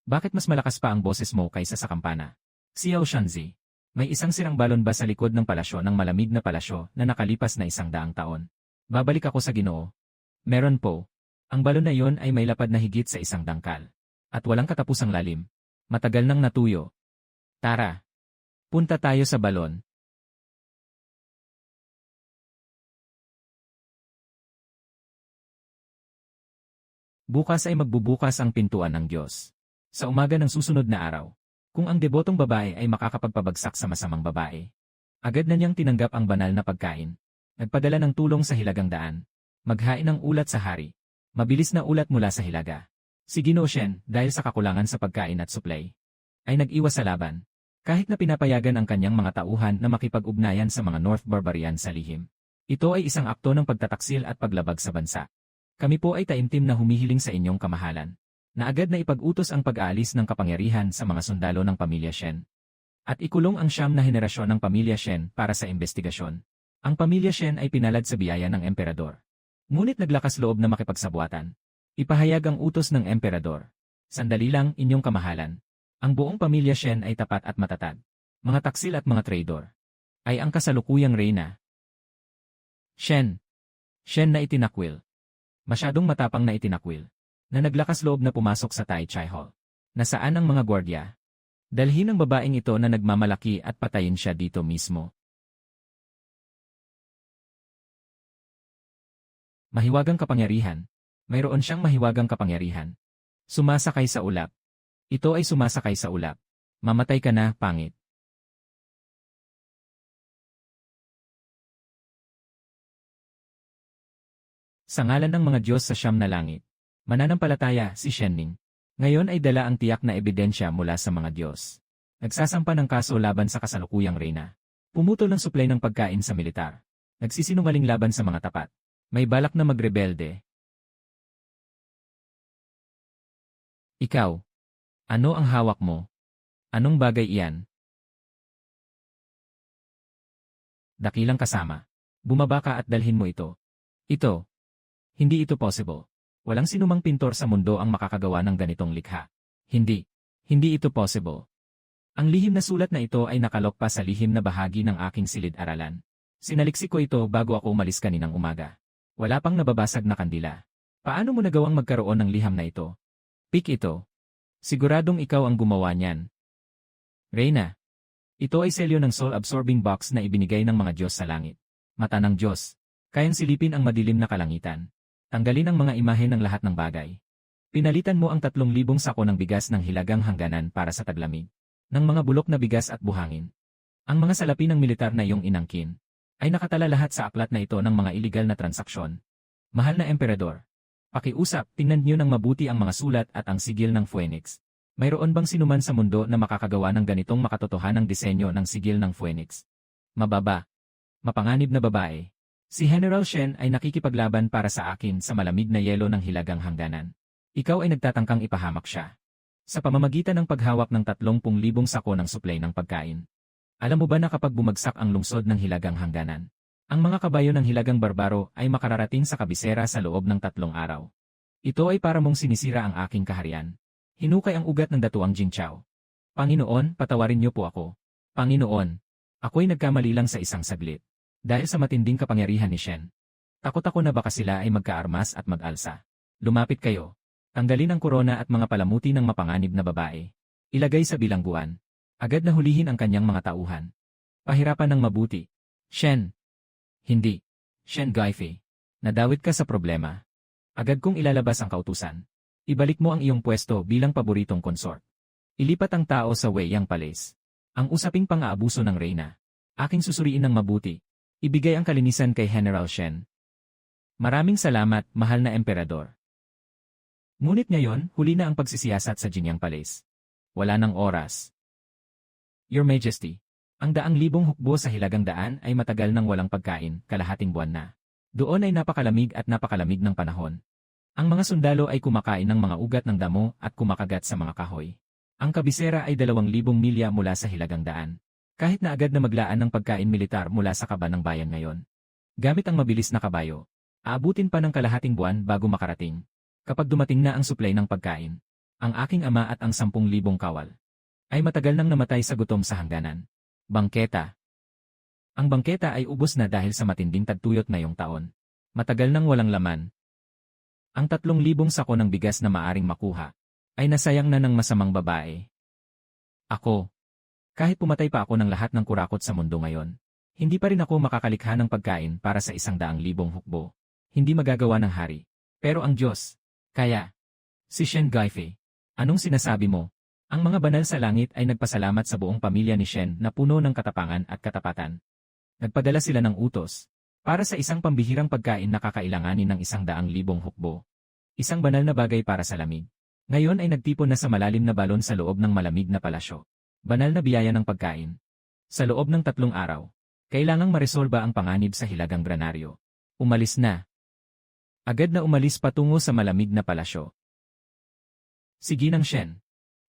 bakit mas malakas pa ang boses mo kaysa sa kampana? Xiao Shanzi. May isang sirang balon ba sa likod ng palasyo ng malamig na palasyo na nakalipas na 100 taon? Babalik ako sa Ginoo. Meron po. Ang balon na iyon ay may lapad na higit sa 1 dangkal. At walang katapusang lalim. Matagal nang natuyo. Tara. Punta tayo sa balon. Bukas ay magbubukas ang pintuan ng Diyos. Sa umaga ng susunod na araw, kung ang debotong babae ay makakapagpabagsak sa masamang babae, agad na niyang tinanggap ang banal na pagkain. Nagpadala ng tulong sa hilagang daan. Maghain ng ulat sa hari. Mabilis na ulat mula sa hilaga. Si Ginoo Shen, dahil sa kakulangan sa pagkain at supply, ay nag-iwas sa laban. Kahit na pinapayagan ang kanyang mga tauhan na makipag-ugnayan sa mga North Barbarian sa lihim. Ito ay isang akto ng pagtataksil at paglabag sa bansa. Kami po ay taimtim na humihiling sa inyong kamahalan, na agad na ipag-utos ang pag-aalis ng kapangyarihan sa mga sundalo ng pamilya Shen. At ikulong ang 9 na henerasyon ng pamilya Shen para sa investigasyon. Ang pamilya Shen ay pinalad sa biyaya ng emperador. Ngunit naglakas loob na makipagsabuatan. Ipahayag ang utos ng emperador. Sandali lang, inyong kamahalan. Ang buong pamilya Shen ay tapat at matatag. Mga taksil at mga traidor. Ay ang kasalukuyang reyna. Shen. Shen na itinakwil. Masyadong matapang na itinakwil. Na naglakas loob na pumasok sa Tai Chai Hall. Nasaan ang mga gwardya? Dalhin ang babaeng ito na nagmamalaki at patayin siya dito mismo. Mahiwagang kapangyarihan. Mayroon siyang mahiwagang kapangyarihan. Sumasakay sa ulap. Ito ay sumasakay sa ulap. Mamatay ka na, pangit. Sa ngalan ng mga Diyos sa siyam na langit. Mananampalataya si Shenning. Ngayon ay dala ang tiyak na ebidensya mula sa mga Diyos. Nagsasampa ng kaso laban sa kasalukuyang reyna. Pumutol ng suplay ng pagkain sa militar. Nagsisinungaling laban sa mga tapat. May balak na magrebelde. Ikaw. Ano ang hawak mo? Anong bagay iyan? Dakilang kasama. Bumaba ka at dalhin mo ito. Ito. Hindi ito possible. Walang sinumang pintor sa mundo ang makakagawa ng ganitong likha. Hindi. Hindi ito possible. Ang lihim na sulat na ito ay nakalok pa sa lihim na bahagi ng aking silid-aralan. Sinaliksik ko ito bago ako umalis kaninang umaga. Wala pang nababasag na kandila. Paano mo nagawang magkaroon ng liham na ito? Pick ito. Siguradong ikaw ang gumawa niyan. Reyna. Ito ay selyo ng soul-absorbing box na ibinigay ng mga Diyos sa langit. Mata ng Diyos. Kayang silipin ang madilim na kalangitan. Tanggalin ang mga imahe ng lahat ng bagay. Pinalitan mo ang 3,000 sako ng bigas ng hilagang hangganan para sa taglamig. Ng mga bulok na bigas at buhangin. Ang mga salapi ng militar na iyong inangkin ay nakatala lahat sa aklat na ito ng mga iligal na transaksyon. Mahal na emperador. Pakiusap, tingnan niyo ng mabuti ang mga sulat at ang sigil ng Phoenix. Mayroon bang sinuman sa mundo na makakagawa ng ganitong makatotohanang disenyo ng sigil ng Phoenix? Mababa. Mapanganib na babae. Si General Shen ay nakikipaglaban para sa akin sa malamig na yelo ng hilagang hangganan. Ikaw ay nagtatangkang ipahamak siya. Sa pamamagitan ng paghawak ng 30,000 sako ng suplay ng pagkain. Alam mo ba na kapag bumagsak ang lungsod ng hilagang hangganan, ang mga kabayo ng hilagang barbaro ay makararating sa kabisera sa loob ng 3 araw. Ito ay para mong sinisira ang aking kaharian. Hinukay ang ugat ng datuang Jingchao. Panginoon, patawarin niyo po ako. Panginoon, ako'y nagkamali lang sa isang saglit. Dahil sa matinding kapangyarihan ni Shen. Takot ako na baka sila ay magkaarmas at mag-alsa. Lumapit kayo. Tanggalin ang korona at mga palamuti ng mapanganib na babae. Ilagay sa bilangguan. Agad na hulihin ang kanyang mga tauhan. Pahirapan ng mabuti. Shen. Hindi. Shen Guifei. Nadawit ka sa problema. Agad kong ilalabas ang kautusan. Ibalik mo ang iyong pwesto bilang paboritong konsort. Ilipat ang tao sa Weiyang Palace. Ang usaping pang-aabuso ng reyna. Aking susuriin ng mabuti. Ibigay ang kalinisan kay General Shen. Maraming salamat, mahal na emperador. Ngunit ngayon, huli na ang pagsisiyasat sa Jinyang Palace. Wala nang oras. Your Majesty, ang 100,000 hukbo sa hilagang daan ay matagal nang walang pagkain, kalahating buwan na. Doon ay napakalamig at napakalamig ng panahon. Ang mga sundalo ay kumakain ng mga ugat ng damo at kumakagat sa mga kahoy. Ang kabisera ay 2,000 milya mula sa hilagang daan. Kahit na agad na maglaan ng pagkain militar mula sa kaba ng bayan ngayon. Gamit ang mabilis na kabayo, aabutin pa ng kalahating buwan bago makarating. Kapag dumating na ang supply ng pagkain, ang aking ama at ang 10,000 kawal ay matagal nang namatay sa gutom sa hangganan. Bangketa. Ang bangketa ay ubos na dahil sa matinding tagtuyot ngayong taon. Matagal nang walang laman. Ang 3,000 sako ng bigas na maaring makuha ay nasayang na ng masamang babae. Ako. Kahit pumatay pa ako ng lahat ng kurakot sa mundo ngayon, hindi pa rin ako makakalikha ng pagkain para sa 100,000 hukbo. Hindi magagawa ng hari. Pero ang Diyos, kaya. Si Shen Guifei, anong sinasabi mo? Ang mga banal sa langit ay nagpasalamat sa buong pamilya ni Shen na puno ng katapangan at katapatan. Nagpadala sila ng utos para sa isang pambihirang pagkain na kakailanganin ng 100,000 hukbo. Isang banal na bagay para sa lamig. Ngayon ay nagtipon na sa malalim na balon sa loob ng malamig na palasyo. Banal na biyaya ng pagkain. Sa loob ng 3 araw, kailangang maresolba ang panganib sa hilagang granaryo. Umalis na. Agad na umalis patungo sa malamig na palasyo. Sige ng Shen.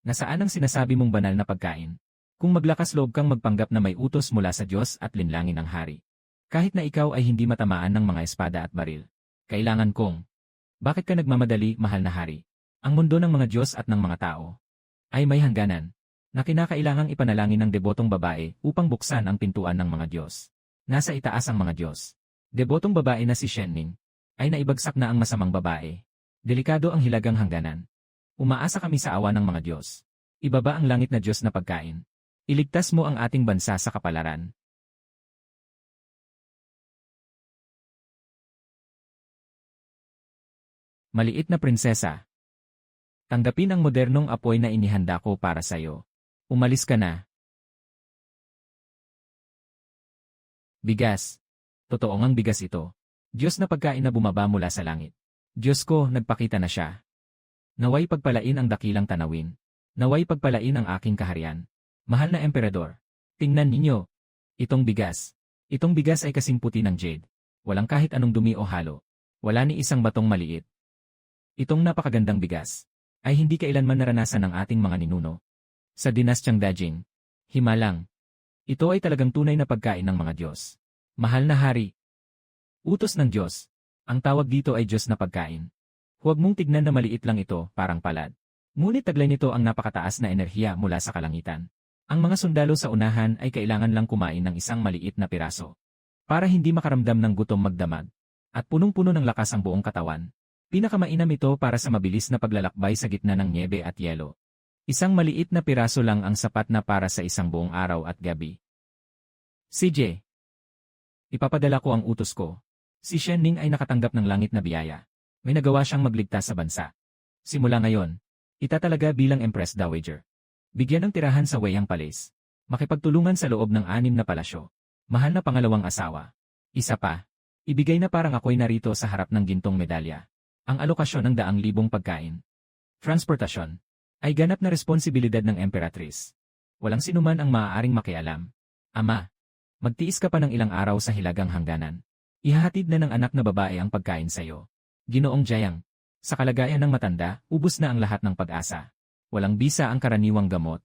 Nasaan ang sinasabi mong banal na pagkain? Kung maglakas loob kang magpanggap na may utos mula sa Diyos at linlangin ang hari. Kahit na ikaw ay hindi matamaan ng mga espada at baril. Kailangan kong. Bakit ka nagmamadali, mahal na hari? Ang mundo ng mga Diyos at ng mga tao ay may hangganan na kinakailangang ipanalangin ng debotong babae upang buksan ang pintuan ng mga Diyos. Nasa itaas ang mga Diyos. Debotong babae na si Shenning ay naibagsak na ang masamang babae. Delikado ang hilagang hangganan. Umaasa kami sa awa ng mga Diyos. Ibaba ang langit na Diyos na pagkain. Iligtas mo ang ating bansa sa kapalaran. Maliit na prinsesa. Tanggapin ang modernong apoy na inihanda ko para sa'yo. Umalis ka na. Bigas. Totoo ngang bigas ito. Diyos na pagkain na bumaba mula sa langit. Diyos ko, nagpakita na siya. Naway pagpalain ang dakilang tanawin. Naway pagpalain ang aking kaharian. Mahal na emperador. Tingnan ninyo. Itong bigas. Itong bigas ay kasing puti ng jade. Walang kahit anong dumi o halo. Wala ni isang batong maliit. Itong napakagandang bigas ay hindi kailanman naranasan ng ating mga ninuno. Sa dinastyang Dajing, Himalang. Ito ay talagang tunay na pagkain ng mga Diyos. Mahal na hari. Utos ng Diyos. Ang tawag dito ay Diyos na pagkain. Huwag mong tignan na maliit lang ito, parang palad. Ngunit taglay nito ang napakataas na enerhiya mula sa kalangitan. Ang mga sundalo sa unahan ay kailangan lang kumain ng isang maliit na piraso. Para hindi makaramdam ng gutom magdamag. At punong-puno ng lakas ang buong katawan. Pinakamainam ito para sa mabilis na paglalakbay sa gitna ng nyebe at yelo. Isang maliit na piraso lang ang sapat na para sa isang buong araw at gabi. CJ. Ipapadala ko ang utos ko. Si Shen Ning ay nakatanggap ng langit na biyaya. May nagawa siyang magligtas sa bansa. Simula ngayon, itatalaga bilang Empress Dowager. Bigyan ng tirahan sa Weiyang Palace. Makipagtulungan sa loob ng 6 na palasyo. Mahal na pangalawang asawa. Isa pa, ibigay na parang ako'y narito sa harap ng gintong medalya. Ang alokasyon ng 200,000 pagkain. Transportasyon ay ganap na responsibilidad ng Emperatrice. Walang sinuman ang maaaring makialam. Ama, magtiis ka pa ng ilang araw sa hilagang hangganan. Ihahatid na ng anak na babae ang pagkain sa iyo. Ginoong Jiang, sa kalagayan ng matanda, ubos na ang lahat ng pag-asa. Walang bisa ang karaniwang gamot.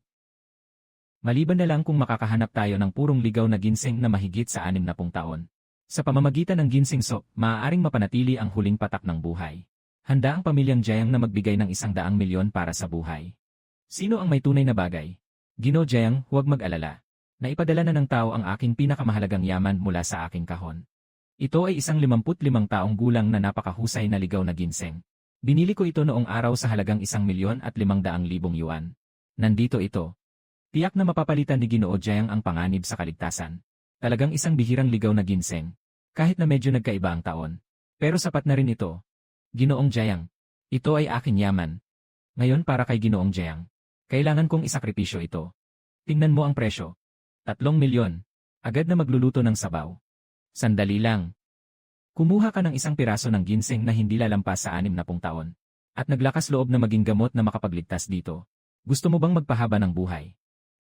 Maliban na lang kung makakahanap tayo ng purong ligaw na ginseng na mahigit sa 60 taon. Sa pamamagitan ng ginseng soup, maaaring mapanatili ang huling patak ng buhay. Handa ang pamilyang Jiang na magbigay ng 100 milyon para sa buhay. Sino ang may tunay na bagay? Ginoo Jiang, huwag mag-alala. Naipadala na ng tao ang aking pinakamahalagang yaman mula sa aking kahon. Ito ay isang 55 taong gulang na napakahusay na ligaw na ginseng. Binili ko ito noong araw sa halagang 1,500,000 yuan. Nandito ito. Tiyak na mapapalitan ni Ginoo Jiang ang panganib sa kaligtasan. Talagang isang bihirang ligaw na ginseng. Kahit na medyo nagkaiba ang taon. Pero sapat na rin ito. Ginoong Jiang, ito ay aking yaman. Ngayon para kay Ginoong Jiang, kailangan kong isakripisyo ito. Tingnan mo ang presyo. 3 milyon. Agad na magluluto ng sabaw. Sandali lang. Kumuha ka ng isang piraso ng ginseng na hindi lalampas sa 60 taon. At naglakas loob na maging gamot na makapagligtas dito. Gusto mo bang magpahaba ng buhay?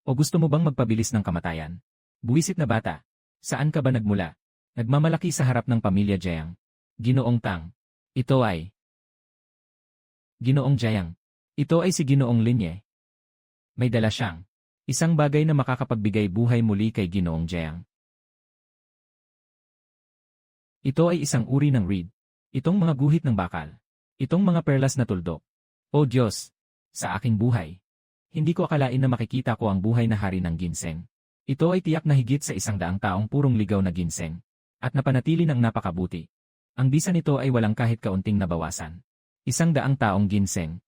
O gusto mo bang magpabilis ng kamatayan? Buwisit na bata. Saan ka ba nagmula? Nagmamalaki sa harap ng pamilya Jiang. Ginoong Tang. Ito ay Ginoong Jiang. Ito ay si Ginoong Linye. May dala siyang isang bagay na makakapagbigay buhay muli kay Ginoong Jiang. Ito ay isang uri ng reed. Itong mga guhit ng bakal. Itong mga perlas na tuldok. O Diyos, sa aking buhay. Hindi ko akalain na makikita ko ang buhay na hari ng ginseng. Ito ay tiyak na higit sa 100 taong purong ligaw na ginseng. At napanatili ng napakabuti. Ang bisa nito ay walang kahit kaunting nabawasan. 100 taong ginseng.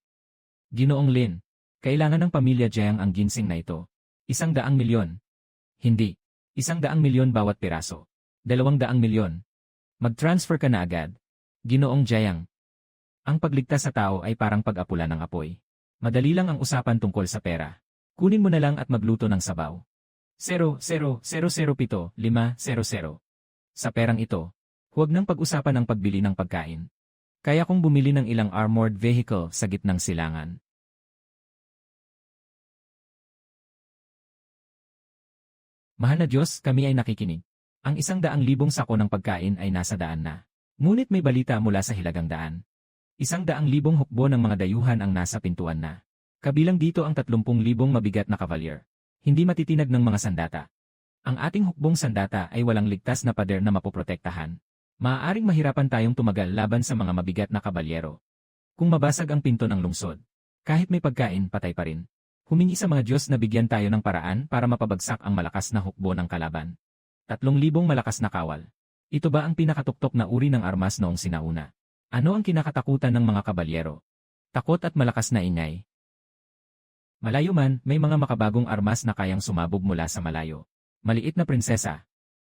Ginoong Lin, kailangan ng pamilya Jiang ang ginseng na ito. 100 milyon. Hindi. 100 milyon bawat piraso. 200 milyon. Mag-transfer ka na agad. Ginoong Jiang. Ang pagligtas sa tao ay parang pag-apula ng apoy. Madali lang ang usapan tungkol sa pera. Kunin mo na lang at magluto ng sabaw. 00007-500. Sa perang ito, huwag nang pag-usapan ang pagbili ng pagkain. Kaya kong bumili ng ilang armored vehicle sa gitnang silangan. Mahal na Diyos, kami ay nakikinig. Ang 100,000 sako ng pagkain ay nasa daan na. Ngunit may balita mula sa hilagang daan. 100,000 hukbo ng mga dayuhan ang nasa pintuan na. Kabilang dito ang 30,000 mabigat na kavalyer. Hindi matitinag ng mga sandata. Ang ating hukbong sandata ay walang ligtas na pader na mapoprotektahan. Maaaring mahirapan tayong tumagal laban sa mga mabigat na kabalyero. Kung mabasag ang pinto ng lungsod, kahit may pagkain, patay pa rin. Humingi sa mga Diyos na bigyan tayo ng paraan para mapabagsak ang malakas na hukbo ng kalaban. 3,000 malakas na kawal. Ito ba ang pinakatuktok na uri ng armas noong sinauna? Ano ang kinakatakutan ng mga kabalyero? Takot at malakas na ingay. Malayo man, may mga makabagong armas na kayang sumabog mula sa malayo. Maliit na prinsesa.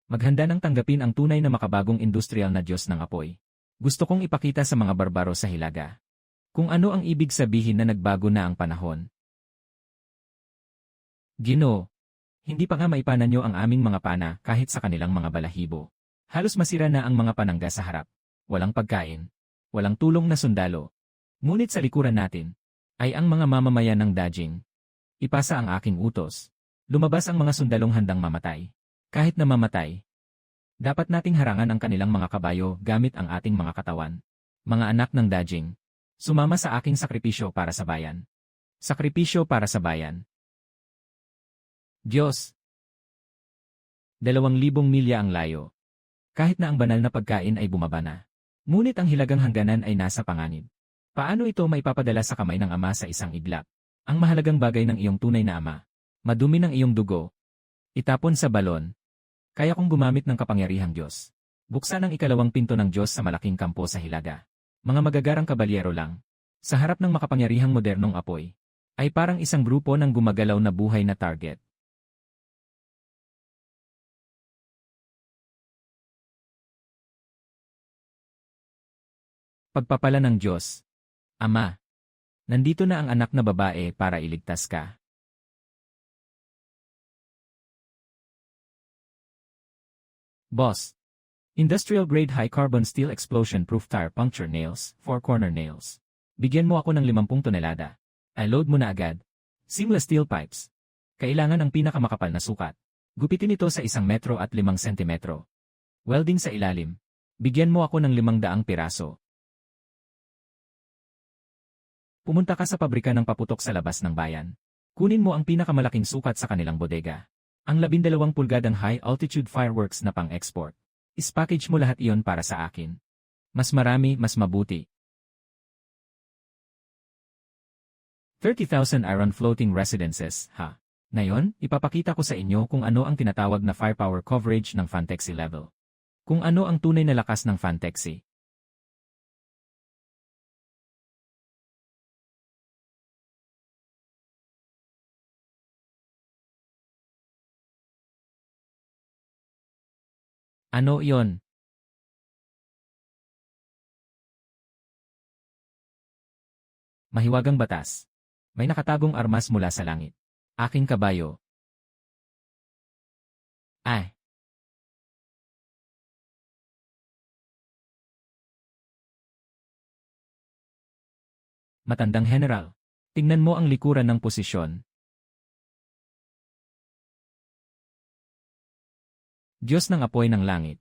Maghanda ng tanggapin ang tunay na makabagong industrial na Diyos ng apoy. Gusto kong ipakita sa mga barbaro sa hilaga Kung ano ang ibig sabihin na nagbago na ang panahon. Ginoo, hindi pa nga maipananyo ang aming mga pana kahit sa kanilang mga balahibo. Halos masira na ang mga panangga sa harap. Walang pagkain. Walang tulong na sundalo. Ngunit sa likuran natin, ay ang mga mamamayan ng Dajing. Ipasa ang aking utos. Lumabas ang mga sundalong handang mamatay. Kahit na mamatay, dapat nating harangan ang kanilang mga kabayo gamit ang ating mga katawan. Mga anak ng Dajing, sumama sa aking sakripisyo para sa bayan. Sakripisyo para sa bayan. Diyos. 2,000 milya ang layo. Kahit na ang banal na pagkain ay bumaba na. Ngunit ang hilagang hangganan ay nasa panganib. Paano ito maipapadala sa kamay ng ama sa isang iglap? Ang mahalagang bagay ng iyong tunay na ama. Madumi ng iyong dugo. Itapon sa balon. Kaya kong gumamit ng kapangyarihang Diyos. Buksan ang ikalawang pinto ng Diyos sa malaking kampo sa Hilaga. Mga magagarang kabalyero lang. Sa harap ng makapangyarihang modernong apoy, ay parang isang grupo ng gumagalaw na buhay na target. Pagpapala ng Diyos. Ama, nandito na ang anak na babae para iligtas ka. Boss. Industrial-grade high-carbon steel explosion-proof tire puncture nails, 4-corner nails. Bigyan mo ako ng 50 tonelada. I-load mo na agad. Seamless steel pipes. Kailangan ng pinakamakapal na sukat. Gupitin ito sa 1 metro at 5 sentimetro. Welding sa ilalim. Bigyan mo ako ng 500 piraso. Pumunta ka sa pabrika ng paputok sa labas ng bayan. Kunin mo ang pinakamalaking sukat sa kanilang bodega. Ang 12 pulgadang high-altitude fireworks na pang-export. Ispackage mo lahat iyon para sa akin. Mas marami, mas mabuti. 30,000 iron floating residences, ha? Ngayon, ipapakita ko sa inyo kung ano ang tinatawag na firepower coverage ng Fantexy level. Kung ano ang tunay na lakas ng Fantexy. Ano iyon? Mahiwagang batas. May nakatagong armas mula sa langit. Aking kabayo. Ay. Matandang general. Tingnan mo ang likuran ng posisyon. Diyos ng apoy ng langit.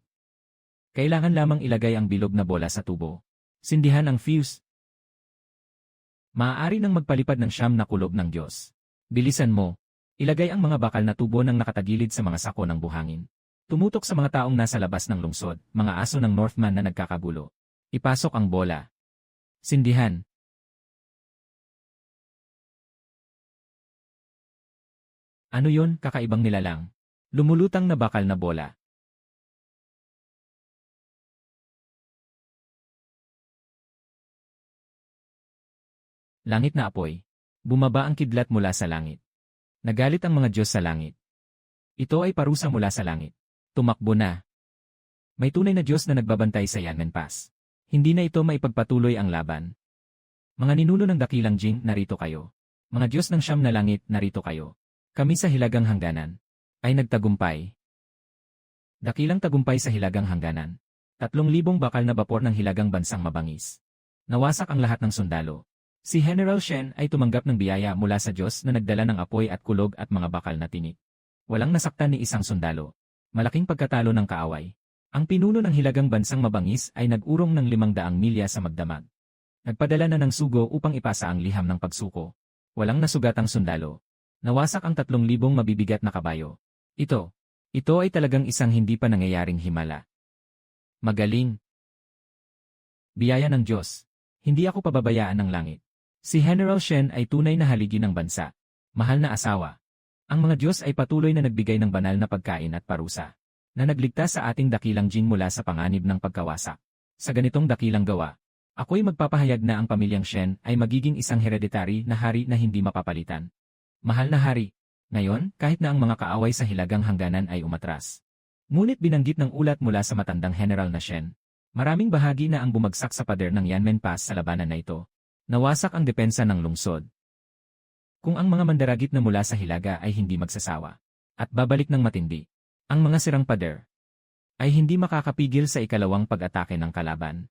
Kailangan lamang ilagay ang bilog na bola sa tubo. Sindihan ang fuse. Maaari nang magpalipad ng 9 na kulob ng Diyos. Bilisan mo. Ilagay ang mga bakal na tubo ng nakatagilid sa mga sako ng buhangin. Tumutok sa mga taong nasa labas ng lungsod, mga aso ng Northman na nagkakagulo. Ipasok ang bola. Sindihan. Ano yon, kakaibang nilalang? Lumulutang na bakal na bola. Langit na apoy. Bumaba ang kidlat mula sa langit. Nagalit ang mga Diyos sa langit. Ito ay parusa mula sa langit. Tumakbo na. May tunay na Diyos na nagbabantay sa Yanmen Pass. Hindi na ito maipagpatuloy ang laban. Mga ninuno ng dakilang Jing, narito kayo. Mga Diyos ng 9 na langit, narito kayo. Kami sa hilagang hangganan ay nagtagumpay. Dakilang tagumpay sa hilagang hangganan. 3,000 bakal na bapor ng hilagang bansang mabangis. Nawasak ang lahat ng sundalo. Si General Shen ay tumanggap ng biyaya mula sa Diyos na nagdala ng apoy at kulog at mga bakal na tinik. Walang nasaktan ni isang sundalo. Malaking pagkatalo ng kaaway. Ang pinuno ng hilagang bansang mabangis ay nag-urong ng 500 milya sa magdamag. Nagpadala na ng sugo upang ipasa ang liham ng pagsuko. Walang nasugatang sundalo. Nawasak ang 3,000 mabibigat na kabayo. Ito ay talagang isang hindi pa nangyayaring himala. Magaling. Biyaya ng Diyos. Hindi ako pababayaan ng langit. Si General Shen ay tunay na haligi ng bansa. Mahal na asawa. Ang mga Diyos ay patuloy na nagbigay ng banal na pagkain at parusa, na nagligtas sa ating dakilang Jing mula sa panganib ng pagkawasak. Sa ganitong dakilang gawa, ako'y magpapahayag na ang pamilyang Shen ay magiging isang hereditary na hari na hindi mapapalitan. Mahal na hari. Ngayon, kahit na ang mga kaaway sa hilagang hangganan ay umatras. Ngunit binanggit ng ulat mula sa matandang general na Shen. Maraming bahagi na ang bumagsak sa pader ng Yanmen Pass sa labanan na ito. Nawasak ang depensa ng lungsod. Kung ang mga mandaragit na mula sa Hilaga ay hindi magsasawa at babalik ng matindi, ang mga sirang pader ay hindi makakapigil sa ikalawang pag-atake ng kalaban.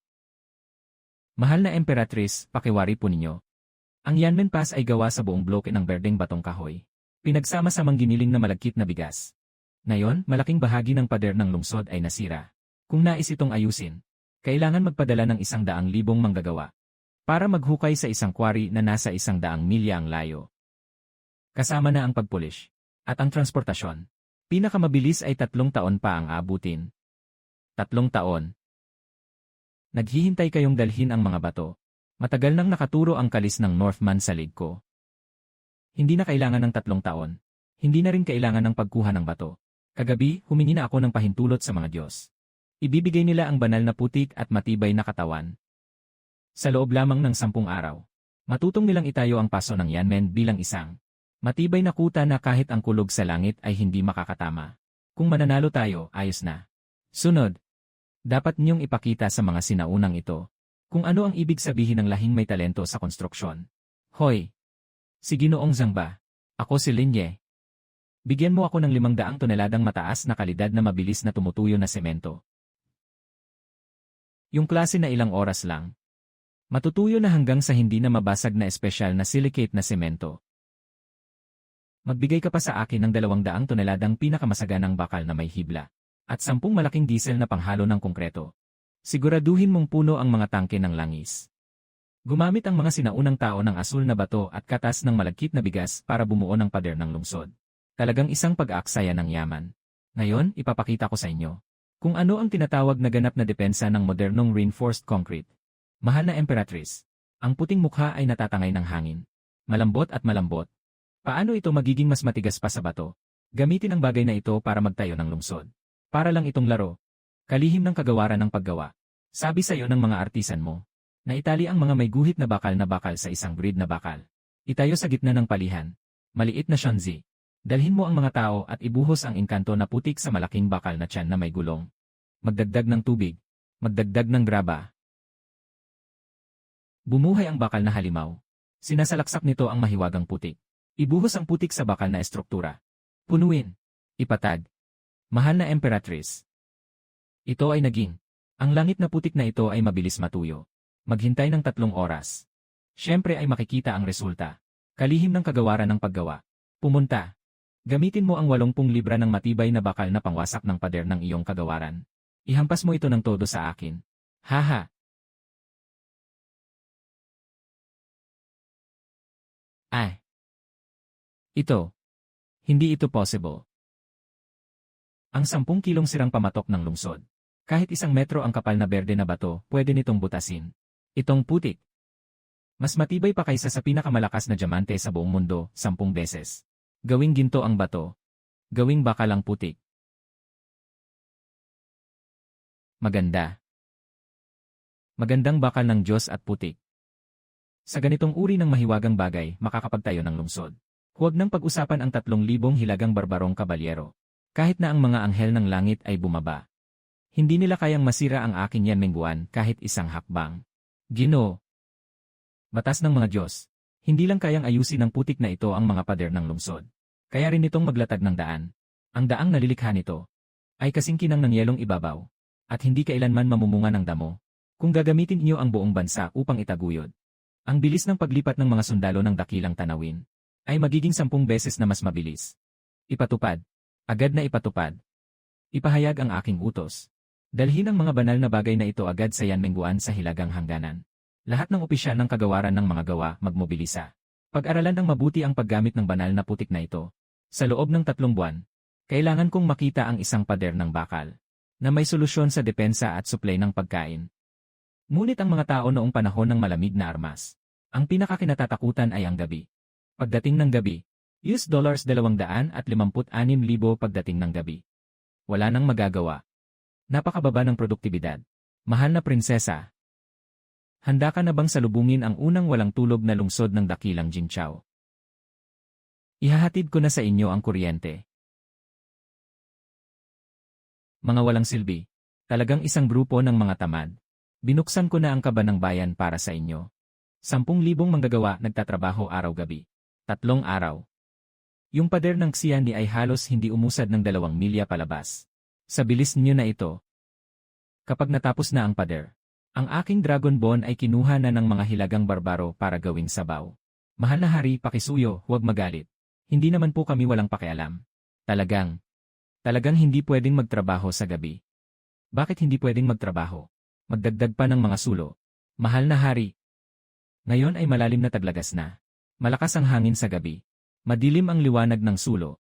Mahal na Emperatrice, pakiwari po ninyo. Ang Yanmen Pass ay gawa sa buong bloke ng berdeng batong kahoy. Pinagsama-samang giniling na malagkit na bigas. Ngayon, malaking bahagi ng pader ng lungsod ay nasira. Kung nais itong ayusin, kailangan magpadala ng 100,000 manggagawa para maghukay sa isang quarry na nasa 100 milya ang layo. Kasama na ang pagpulish at ang transportasyon. Pinakamabilis ay 3 taon pa ang abutin. 3 taon. Naghihintay kayong dalhin ang mga bato. Matagal nang nakaturo ang kalis ng Northman sa leg ko. Hindi na kailangan ng 3 taon. Hindi na rin kailangan ng pagkuha ng bato. Kagabi, humingi na ako ng pahintulot sa mga Diyos. Ibibigay nila ang banal na putik at matibay na katawan. Sa loob lamang ng 10 araw, matutong nilang itayo ang paso ng Yanmen bilang isang matibay na kuta na kahit ang kulog sa langit ay hindi makakatama. Kung mananalo tayo, ayos na. Sunod, dapat niyong ipakita sa mga sinaunang ito kung ano ang ibig sabihin ng lahing may talento sa konstruksyon. Hoy! Si Ginoong Zangba. Ako si Linye. Bigyan mo ako ng 500 toneladang mataas na kalidad na mabilis na tumutuyo na semento. Yung klase na ilang oras lang. Matutuyo na hanggang sa hindi na mabasag na espesyal na silicate na semento. Magbigay ka pa sa akin ng 200 toneladang pinakamasaganang bakal na may hibla at 10 malaking diesel na panghalo ng konkreto. Siguraduhin mong puno ang mga tangke ng langis. Gumamit ang mga sinaunang tao ng asul na bato at katas ng malagkit na bigas para bumuo ng pader ng lungsod. Talagang isang pag-aaksaya ng yaman. Ngayon, ipapakita ko sa inyo kung ano ang tinatawag na ganap na depensa ng modernong reinforced concrete. Mahal na Emperatrice, ang puting mukha ay natatangay ng hangin. Malambot at malambot. Paano ito magiging mas matigas pa sa bato? Gamitin ang bagay na ito para magtayo ng lungsod. Para lang itong laro. Kalihim ng kagawaran ng paggawa. Sabi sa iyo ng mga artisan mo, na itali ang mga may guhit na bakal sa isang grid na bakal. Itayo sa gitna ng palihan. Maliit na shanzi. Dalhin mo ang mga tao at ibuhos ang engkanto na putik sa malaking bakal na tiyan na may gulong. Magdagdag ng tubig. Magdagdag ng graba. Bumuhay ang bakal na halimaw. Sinasalaksak nito ang mahiwagang putik. Ibuhos ang putik sa bakal na estruktura. Punuin. Ipatag. Mahal na Emperatrice. Ito ay naging. Ang langit na putik na ito ay mabilis matuyo. Maghintay ng 3 oras. Siyempre ay makikita ang resulta. Kalihim ng kagawaran ng paggawa. Pumunta. Gamitin mo ang 80 libra ng matibay na bakal na pangwasak ng pader ng iyong kagawaran. Ihampas mo ito ng todo sa akin. Haha. Ay. Ito. Hindi ito possible. Ang 10 kilong sirang pamatok ng lungsod. Kahit 1 metro ang kapal na berde na bato, pwede nitong butasin. Itong putik. Mas matibay pa kaysa sa pinakamalakas na diamante sa buong mundo, 10 beses. Gawing ginto ang bato. Gawing bakal ang putik. Maganda. Magandang bakal ng Diyos at putik. Sa ganitong uri ng mahiwagang bagay, makakapagtayo ng lungsod. Huwag nang pag-usapan ang 3,000 hilagang barbarong kabalyero. Kahit na ang mga anghel ng langit ay bumaba. Hindi nila kayang masira ang aking Yanmenguan kahit isang hakbang. Ginoo. Batas ng mga Diyos. Hindi lang kayang ayusin ng putik na ito ang mga pader ng lungsod. Kaya rin itong maglatag ng daan. Ang daang nalilikha nito ay kasing kinang ng yelong ibabaw. At hindi kailanman mamumunga ng damo. Kung gagamitin niyo ang buong bansa upang itaguyod. Ang bilis ng paglipat ng mga sundalo ng dakilang tanawin ay magiging 10 beses na mas mabilis. Ipatupad. Agad na ipatupad. Ipahayag ang aking utos. Dalhin ang mga banal na bagay na ito agad sa Yanmenguan sa hilagang hangganan. Lahat ng opisyal ng kagawaran ng mga gawa magmobilisa. Pag-aralan ng mabuti ang paggamit ng banal na putik na ito. Sa loob ng 3 buwan, kailangan kong makita ang isang pader ng bakal na may solusyon sa depensa at supply ng pagkain. Ngunit ang mga tao noong panahon ng malamig na armas, ang pinakakinatatakutan ay ang gabi. Pagdating ng gabi, $256,000 pagdating ng gabi. Wala nang magagawa. Napakababa ng produktibidad. Mahal na prinsesa. Handa ka na bang salubungin ang unang walang tulog na lungsod ng dakilang Jinchao? Ihahatid ko na sa inyo ang kuryente. Mga walang silbi. Talagang isang grupo ng mga tamad. Binuksan ko na ang kaba ng bayan para sa inyo. 10,000 manggagawa nagtatrabaho araw-gabi. 3 araw. Yung pader ng Xi'an ay halos hindi umusad ng 2 milya palabas. Sa bilis niyo na ito. Kapag natapos na ang pader, ang aking Dragon Bone ay kinuha na ng mga hilagang barbaro para gawing sabaw. Mahal na hari, pakisuyo, huwag magalit. Hindi naman po kami walang pakialam. Talagang hindi pwedeng magtrabaho sa gabi. Bakit hindi pwedeng magtrabaho? Magdagdag pa ng mga sulo. Mahal na hari. Ngayon ay malalim na taglagas na. Malakas ang hangin sa gabi. Madilim ang liwanag ng sulo.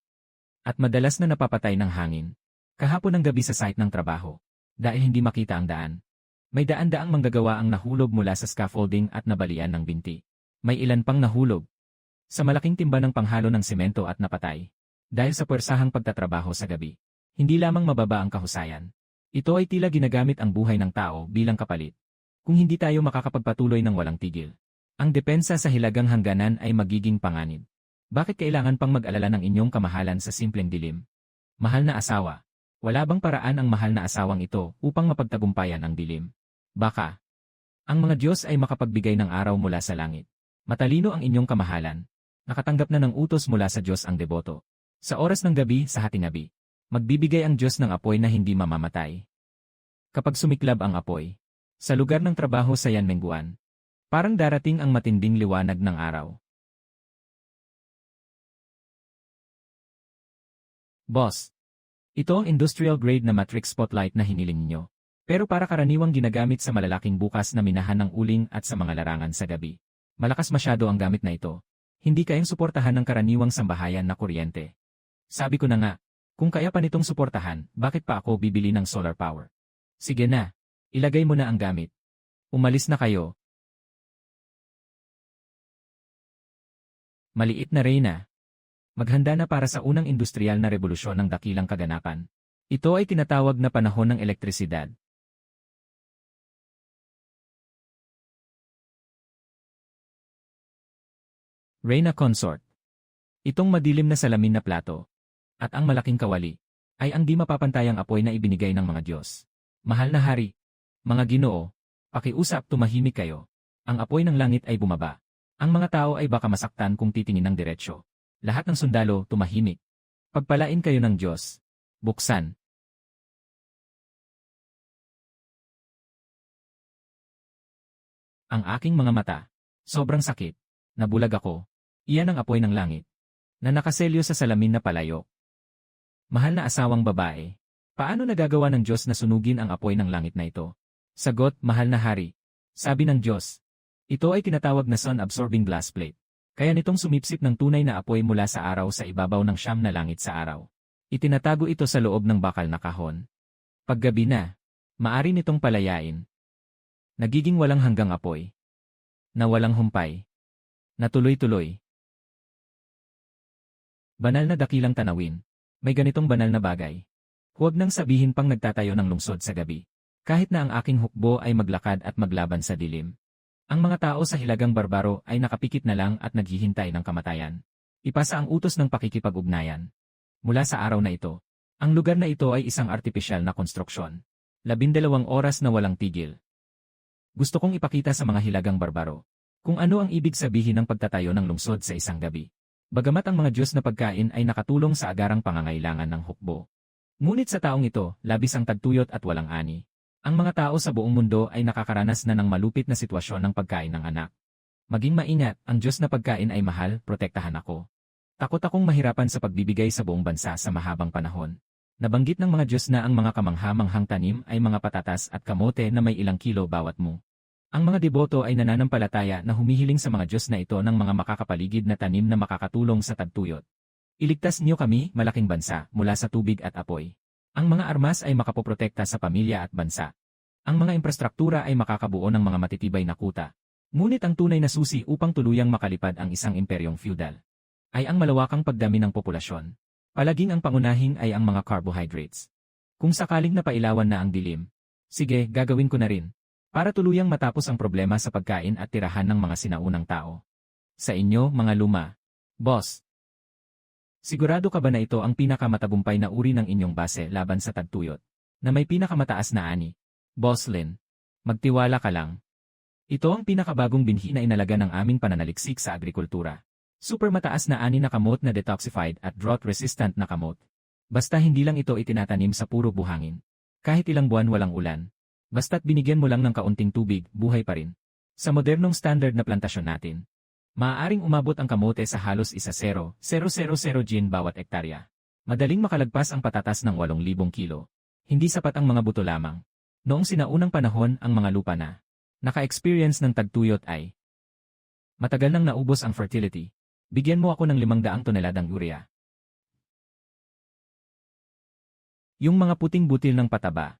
At madalas na napapatay ng hangin. Kahapon ng gabi sa site ng trabaho. Dahil hindi makita ang daan. May daan-daang manggagawa ang nahulog mula sa scaffolding at nabalian ng binti. May ilan pang nahulog sa malaking timba ng panghalo ng semento at napatay. Dahil sa puwersahang pagtatrabaho sa gabi. Hindi lamang mababa ang kahusayan. Ito ay tila ginagamit ang buhay ng tao bilang kapalit. Kung hindi tayo makakapagpatuloy ng walang tigil, ang depensa sa hilagang hangganan ay magiging panganib. Bakit kailangan pang mag-alala ng inyong kamahalan sa simpleng dilim? Mahal na asawa. Wala bang paraan ang mahal na asawang ito upang mapagtagumpayan ang dilim? Baka ang mga Diyos ay makapagbigay ng araw mula sa langit. Matalino ang inyong kamahalan. Nakatanggap na ng utos mula sa Diyos ang deboto. Sa oras ng gabi sa hatinabi, magbibigay ang Diyos ng apoy na hindi mamamatay. Kapag sumiklab ang apoy, sa lugar ng trabaho sa Yanmenguan, parang darating ang matinding liwanag ng araw. Boss, ito ang industrial grade na matrix spotlight na hiniling niyo. Pero para karaniwang ginagamit sa malalaking bukas na minahan ng uling at sa mga larangan sa gabi. Malakas masyado ang gamit na ito. Hindi kayang suportahan ng karaniwang sambahayan na kuryente. Sabi ko na nga, kung kaya pa nitong suportahan, bakit pa ako bibili ng solar power? Sige na, ilagay mo na ang gamit. Umalis na kayo. Maliit na Reyna. Maghanda na para sa unang industrial na revolusyon ng dakilang kaganapan. Ito ay tinatawag na panahon ng elektrisidad. Reyna Consort. Itong madilim na salamin na plato, at ang malaking kawali, ay ang di mapapantayang apoy na ibinigay ng mga Diyos. Mahal na hari, mga Ginoo, pakiusap tumahimik kayo. Ang apoy ng langit ay bumaba. Ang mga tao ay baka masaktan kung titingin ng diretsyo. Lahat ng sundalo tumahimik. Pagpalain kayo ng Diyos. Buksan. Ang aking mga mata. Sobrang sakit. Nabulag ako. Iyan ang apoy ng langit, na nakaselyo sa salamin na palayok. Mahal na asawang babae, paano nagagawa ng Diyos na sunugin ang apoy ng langit na ito? Sagot, mahal na hari. Sabi ng Diyos, ito ay tinatawag na sun-absorbing glass plate. Kaya nitong sumipsip ng tunay na apoy mula sa araw sa ibabaw ng siyam na langit sa araw. Itinatago ito sa loob ng bakal na kahon. Paggabi na, maari nitong palayain. Nagiging walang hanggang apoy. Na walang humpay. Na tuloy-tuloy. Banal na dakilang tanawin. May ganitong banal na bagay. Huwag nang sabihin pang nagtatayo ng lungsod sa gabi. Kahit na ang aking hukbo ay maglakad at maglaban sa dilim. Ang mga tao sa hilagang barbaro ay nakapikit na lang at naghihintay ng kamatayan. Ipasa ang utos ng pakikipag-ugnayan. Mula sa araw na ito, ang lugar na ito ay isang artipisyal na konstruksyon. 12 oras na walang tigil. Gusto kong ipakita sa mga hilagang barbaro kung ano ang ibig sabihin ng pagtatayo ng lungsod sa isang gabi. Bagamat ang mga Diyos na pagkain ay nakatulong sa agarang pangangailangan ng hukbo. Ngunit sa taong ito, labis ang tagtuyot at walang ani. Ang mga tao sa buong mundo ay nakakaranas na ng malupit na sitwasyon ng pagkain ng anak. Maging maingat, ang Diyos na pagkain ay mahal, protektahan ako. Takot akong mahirapan sa pagbibigay sa buong bansa sa mahabang panahon. Nabanggit ng mga Diyos na ang mga kamangha-manghang tanim ay mga patatas at kamote na may ilang kilo bawat mu. Ang mga deboto ay nananampalataya na humihiling sa mga Diyos na ito ng mga makakapaligid na tanim na makakatulong sa tagtuyot. Iligtas niyo kami, malaking bansa, mula sa tubig at apoy. Ang mga armas ay makapoprotekta sa pamilya at bansa. Ang mga infrastruktura ay makakabuo ng mga matitibay na kuta. Ngunit ang tunay na susi upang tuluyang makalipad ang isang imperyong feudal ay ang malawakang pagdami ng populasyon. Palaging ang pangunahing ay ang mga carbohydrates. Kung sakaling napailawan na ang dilim, sige, gagawin ko na rin. Para tuluyang matapos ang problema sa pagkain at tirahan ng mga sinaunang tao. Sa inyo, mga luma. Boss. Sigurado ka ba na ito ang pinakamatagumpay na uri ng inyong base laban sa tagtuyot? Na may pinakamataas na ani? Boss Lin. Magtiwala ka lang. Ito ang pinakabagong binhi na inalaga ng aming pananaliksik sa agrikultura. Super mataas na ani na kamot na detoxified at drought-resistant na kamot. Basta hindi lang ito itinatanim sa puro buhangin. Kahit ilang buwan walang ulan. Basta't binigyan mo lang ng kaunting tubig, buhay pa rin. Sa modernong standard na plantasyon natin, maaaring umabot ang kamote sa halos 1,000 gin bawat ektarya. Madaling makalagpas ang patatas ng 8,000 kilo. Hindi sapat ang mga buto lamang. Noong sinaunang panahon ang mga lupa na naka-experience ng tagtuyot ay matagal nang naubos ang fertility. Bigyan mo ako ng 500 toneladang urea. Yung mga puting butil ng pataba.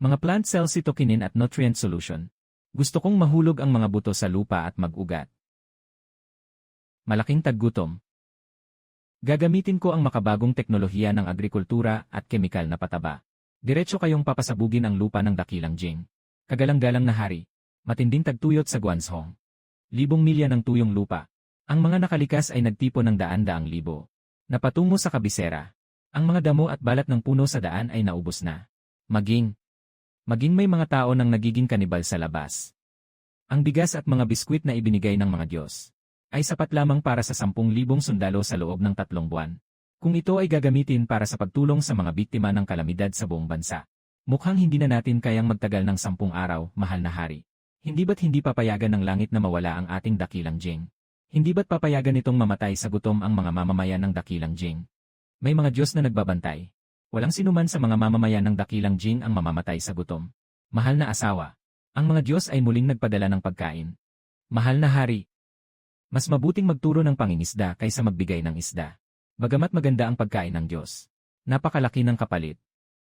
Mga plant cell cytokinin at nutrient solution. Gusto kong mahulog ang mga buto sa lupa at mag-ugat. Malaking taggutom. Gagamitin ko ang makabagong teknolohiya ng agrikultura at kemikal na pataba. Diretso kayong papasabugin ang lupa ng dakilang Jing. Kagalang-galang na hari. Matinding tagtuyot sa Guangzhou. Libong milya ng tuyong lupa. Ang mga nakalikas ay nagtipon ng daan-daang libo. Napatungo sa kabisera. Ang mga damo at balat ng puno sa daan ay naubos na. Maging may mga tao nang nagiging kanibal sa labas. Ang bigas at mga biskwit na ibinigay ng mga Diyos ay sapat lamang para sa 10,000 sundalo sa loob ng 3 buwan. Kung ito ay gagamitin para sa pagtulong sa mga biktima ng kalamidad sa buong bansa, mukhang hindi na natin kayang magtagal ng 10 araw, mahal na hari. Hindi ba't hindi papayagan ng langit na mawala ang ating dakilang Jing? Hindi ba't papayagan nitong mamatay sa gutom ang mga mamamayan ng dakilang Jing? May mga Diyos na nagbabantay. Walang sinuman sa mga mamamayan ng dakilang Jing ang mamamatay sa gutom. Mahal na asawa. Ang mga Diyos ay muling nagpadala ng pagkain. Mahal na hari. Mas mabuting magturo ng pangingisda kaysa magbigay ng isda. Bagamat maganda ang pagkain ng Diyos, napakalaki ng kapalit.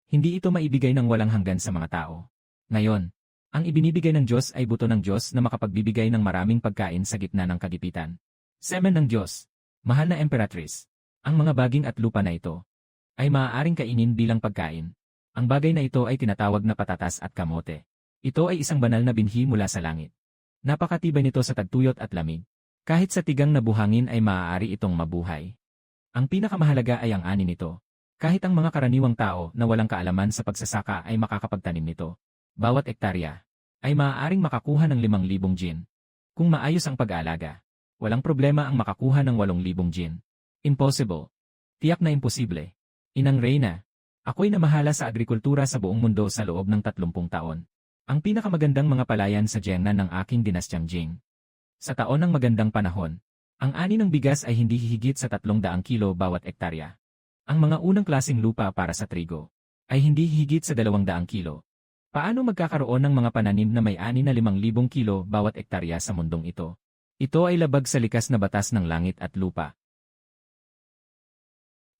Hindi ito maibigay ng walang hanggan sa mga tao. Ngayon, ang ibinibigay ng Diyos ay buto ng Diyos na makapagbibigay ng maraming pagkain sa gitna ng kagipitan. Semen ng Diyos. Mahal na Emperatrice. Ang mga baging at lupa na ito ay maaaring kainin bilang pagkain. Ang bagay na ito ay tinatawag na patatas at kamote. Ito ay isang banal na binhi mula sa langit. Napakatibay nito sa tagtuyot at lamig. Kahit sa tigang na buhangin ay maaari itong mabuhay. Ang pinakamahalaga ay ang ani nito. Kahit ang mga karaniwang tao na walang kaalaman sa pagsasaka ay makakapagtanim nito. Bawat ektarya ay maaaring makakuha ng 5,000 gin. Kung maayos ang pag-aalaga, walang problema ang makakuha ng 8,000 gin. Impossible. Tiyak na imposible. Inang Reyna, ako'y namahala sa agrikultura sa buong mundo sa loob ng 30 taon. Ang pinakamagandang mga palayan sa Jiangnan ng aking dinastyang Jing. Sa taon ng magandang panahon, ang ani ng bigas ay hindi hihigit sa 300 kilo bawat ektarya. Ang mga unang klaseng lupa para sa trigo ay hindi hihigit sa 200 kilo. Paano magkakaroon ng mga pananim na may ani na 5,000 kilo bawat ektarya sa mundong ito? Ito ay labag sa likas na batas ng langit at lupa.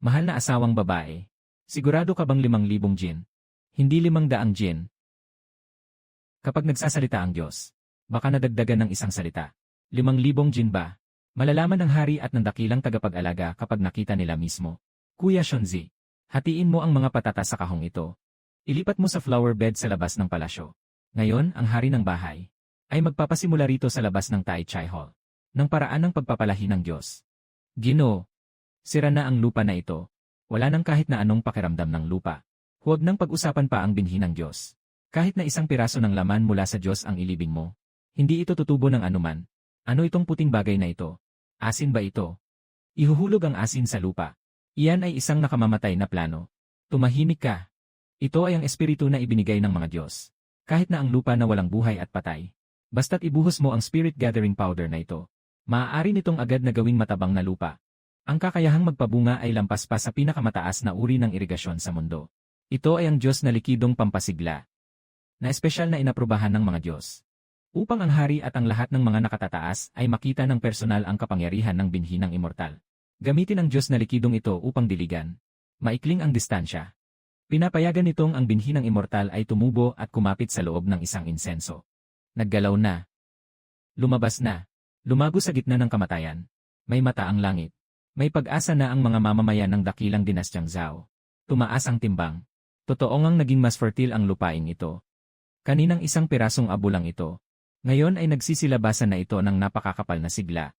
Mahal na asawang babae, sigurado ka bang 5,000 gin? Hindi 500 gin. Kapag nagsasalita ang Diyos, baka nadagdagan ng isang salita. 5,000 gin ba? Malalaman ng hari at ng dakilang tagapag-alaga kapag nakita nila mismo. Kuya Shunzi, hatiin mo ang mga patatas sa kahong ito. Ilipat mo sa flower bed sa labas ng palasyo. Ngayon, ang hari ng bahay ay magpapasimula rito sa labas ng Tai Chai Hall ng paraan ng pagpapalahi ng Diyos. Ginoo, sira na ang lupa na ito. Wala nang kahit na anong pakiramdam ng lupa. Huwag nang pag-usapan pa ang binhi ng Diyos. Kahit na isang piraso ng laman mula sa Diyos ang ilibing mo, hindi ito tutubo ng anuman. Ano itong puting bagay na ito? Asin ba ito? Ihuhulog ang asin sa lupa. Iyan ay isang nakamamatay na plano. Tumahimik ka. Ito ay ang espiritu na ibinigay ng mga Diyos. Kahit na ang lupa na walang buhay at patay. Basta't ibuhos mo ang spirit gathering powder na ito. Maaari nitong agad na gawing matabang na lupa. Ang kakayahang magpabunga ay lampas pa sa pinakamataas na uri ng irigasyon sa mundo. Ito ay ang Diyos na likidong pampasigla, na espesyal na inaprubahan ng mga Diyos. Upang ang hari at ang lahat ng mga nakatataas ay makita ng personal ang kapangyarihan ng binhi ng immortal. Gamitin ang Diyos na likidong ito upang diligan. Maikling ang distansya. Pinapayagan nitong ang binhi ng immortal ay tumubo at kumapit sa loob ng isang insenso. Naggalaw na. Lumabas na. Lumago sa gitna ng kamatayan. May mata ang langit. May pag-asa na ang mga mamamayan ng dakilang dinastyang Zhao. Tumaas ang timbang. Totoo ngang naging mas fertile ang lupain ito. Kaninang isang pirasong abo lang ito. Ngayon ay nagsisilabasan na ito ng napakakapal na sigla.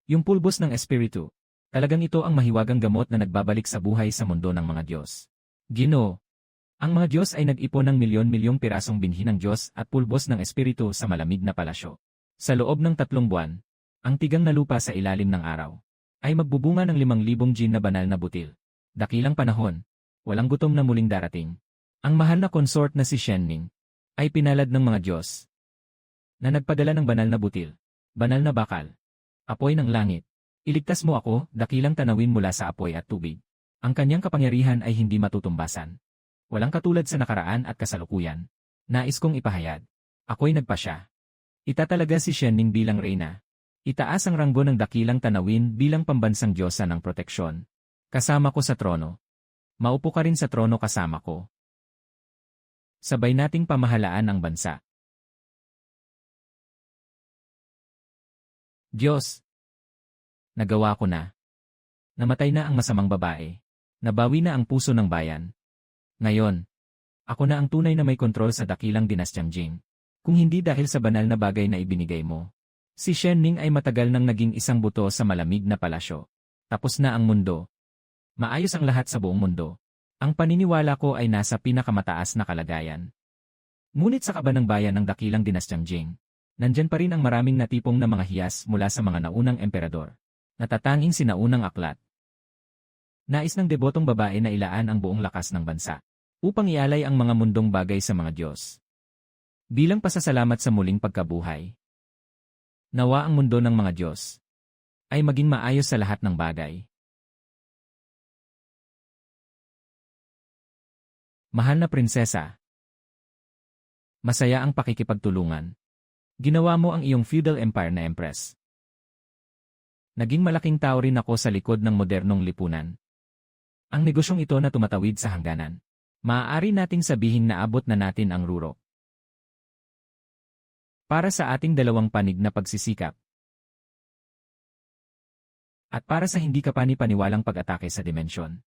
Yung pulbos ng espiritu. Talagang ito ang mahiwagang gamot na nagbabalik sa buhay sa mundo ng mga Diyos. Ginoo, Ang mga Diyos ay nag-ipon ng milyon-milyong pirasong binhi ng Diyos at pulbos ng Espiritu sa malamig na palasyo. Sa loob ng 3 buwan, ang tigang na lupa sa ilalim ng araw ay magbubunga ng 5,000 gin na banal na butil. Dakilang panahon, walang gutom na muling darating. Ang mahal na consort na si Shenning ay pinalad ng mga Diyos na nagpadala ng banal na butil, banal na bakal, apoy ng langit. Iligtas mo ako, dakilang tanawin mula sa apoy at tubig. Ang kanyang kapangyarihan ay hindi matutumbasan. Walang katulad sa nakaraan at kasalukuyan. Nais kong ipahayag. Ako'y nagpasya. Itatalaga si Shenning bilang reyna. Itaas ang ranggo ng dakilang tanawin bilang pambansang diyosa ng proteksyon. Kasama ko sa trono. Maupo ka rin sa trono kasama ko. Sabay nating pamahalaan ang bansa. Diyos, nagawa ko na. Namatay na ang masamang babae. Nabawi na ang puso ng bayan. Ngayon, ako na ang tunay na may kontrol sa dakilang dinastyang Jing. Kung hindi dahil sa banal na bagay na ibinigay mo. Si Shenning ay matagal nang naging isang buto sa malamig na palasyo. Tapos na ang mundo. Maayos ang lahat sa buong mundo. Ang paniniwala ko ay nasa pinakamataas na kalagayan. Ngunit sa kaba ng bayan ng dakilang dinastyang Jing, nandyan pa rin ang maraming natipong na mga hiyas mula sa mga naunang emperador. Natatanging sinaunang aklat. Nais ng debotong babae na ilaan ang buong lakas ng bansa upang ialay ang mga mundong bagay sa mga Diyos. Bilang pasasalamat sa muling pagkabuhay. Nawa ang mundo ng mga Diyos ay maging maayos sa lahat ng bagay. Mahal na prinsesa, masaya ang pakikipagtulungan. Ginawa mo ang iyong feudal empire na empress. Naging malaking tao rin ako sa likod ng modernong lipunan. Ang negosyong ito na tumatawid sa hangganan. Maaari nating sabihing naabot na natin ang rurok. Para sa ating dalawang panig na pagsisikap. At para sa hindi kapani-paniwalang pag-atake sa dimensyon.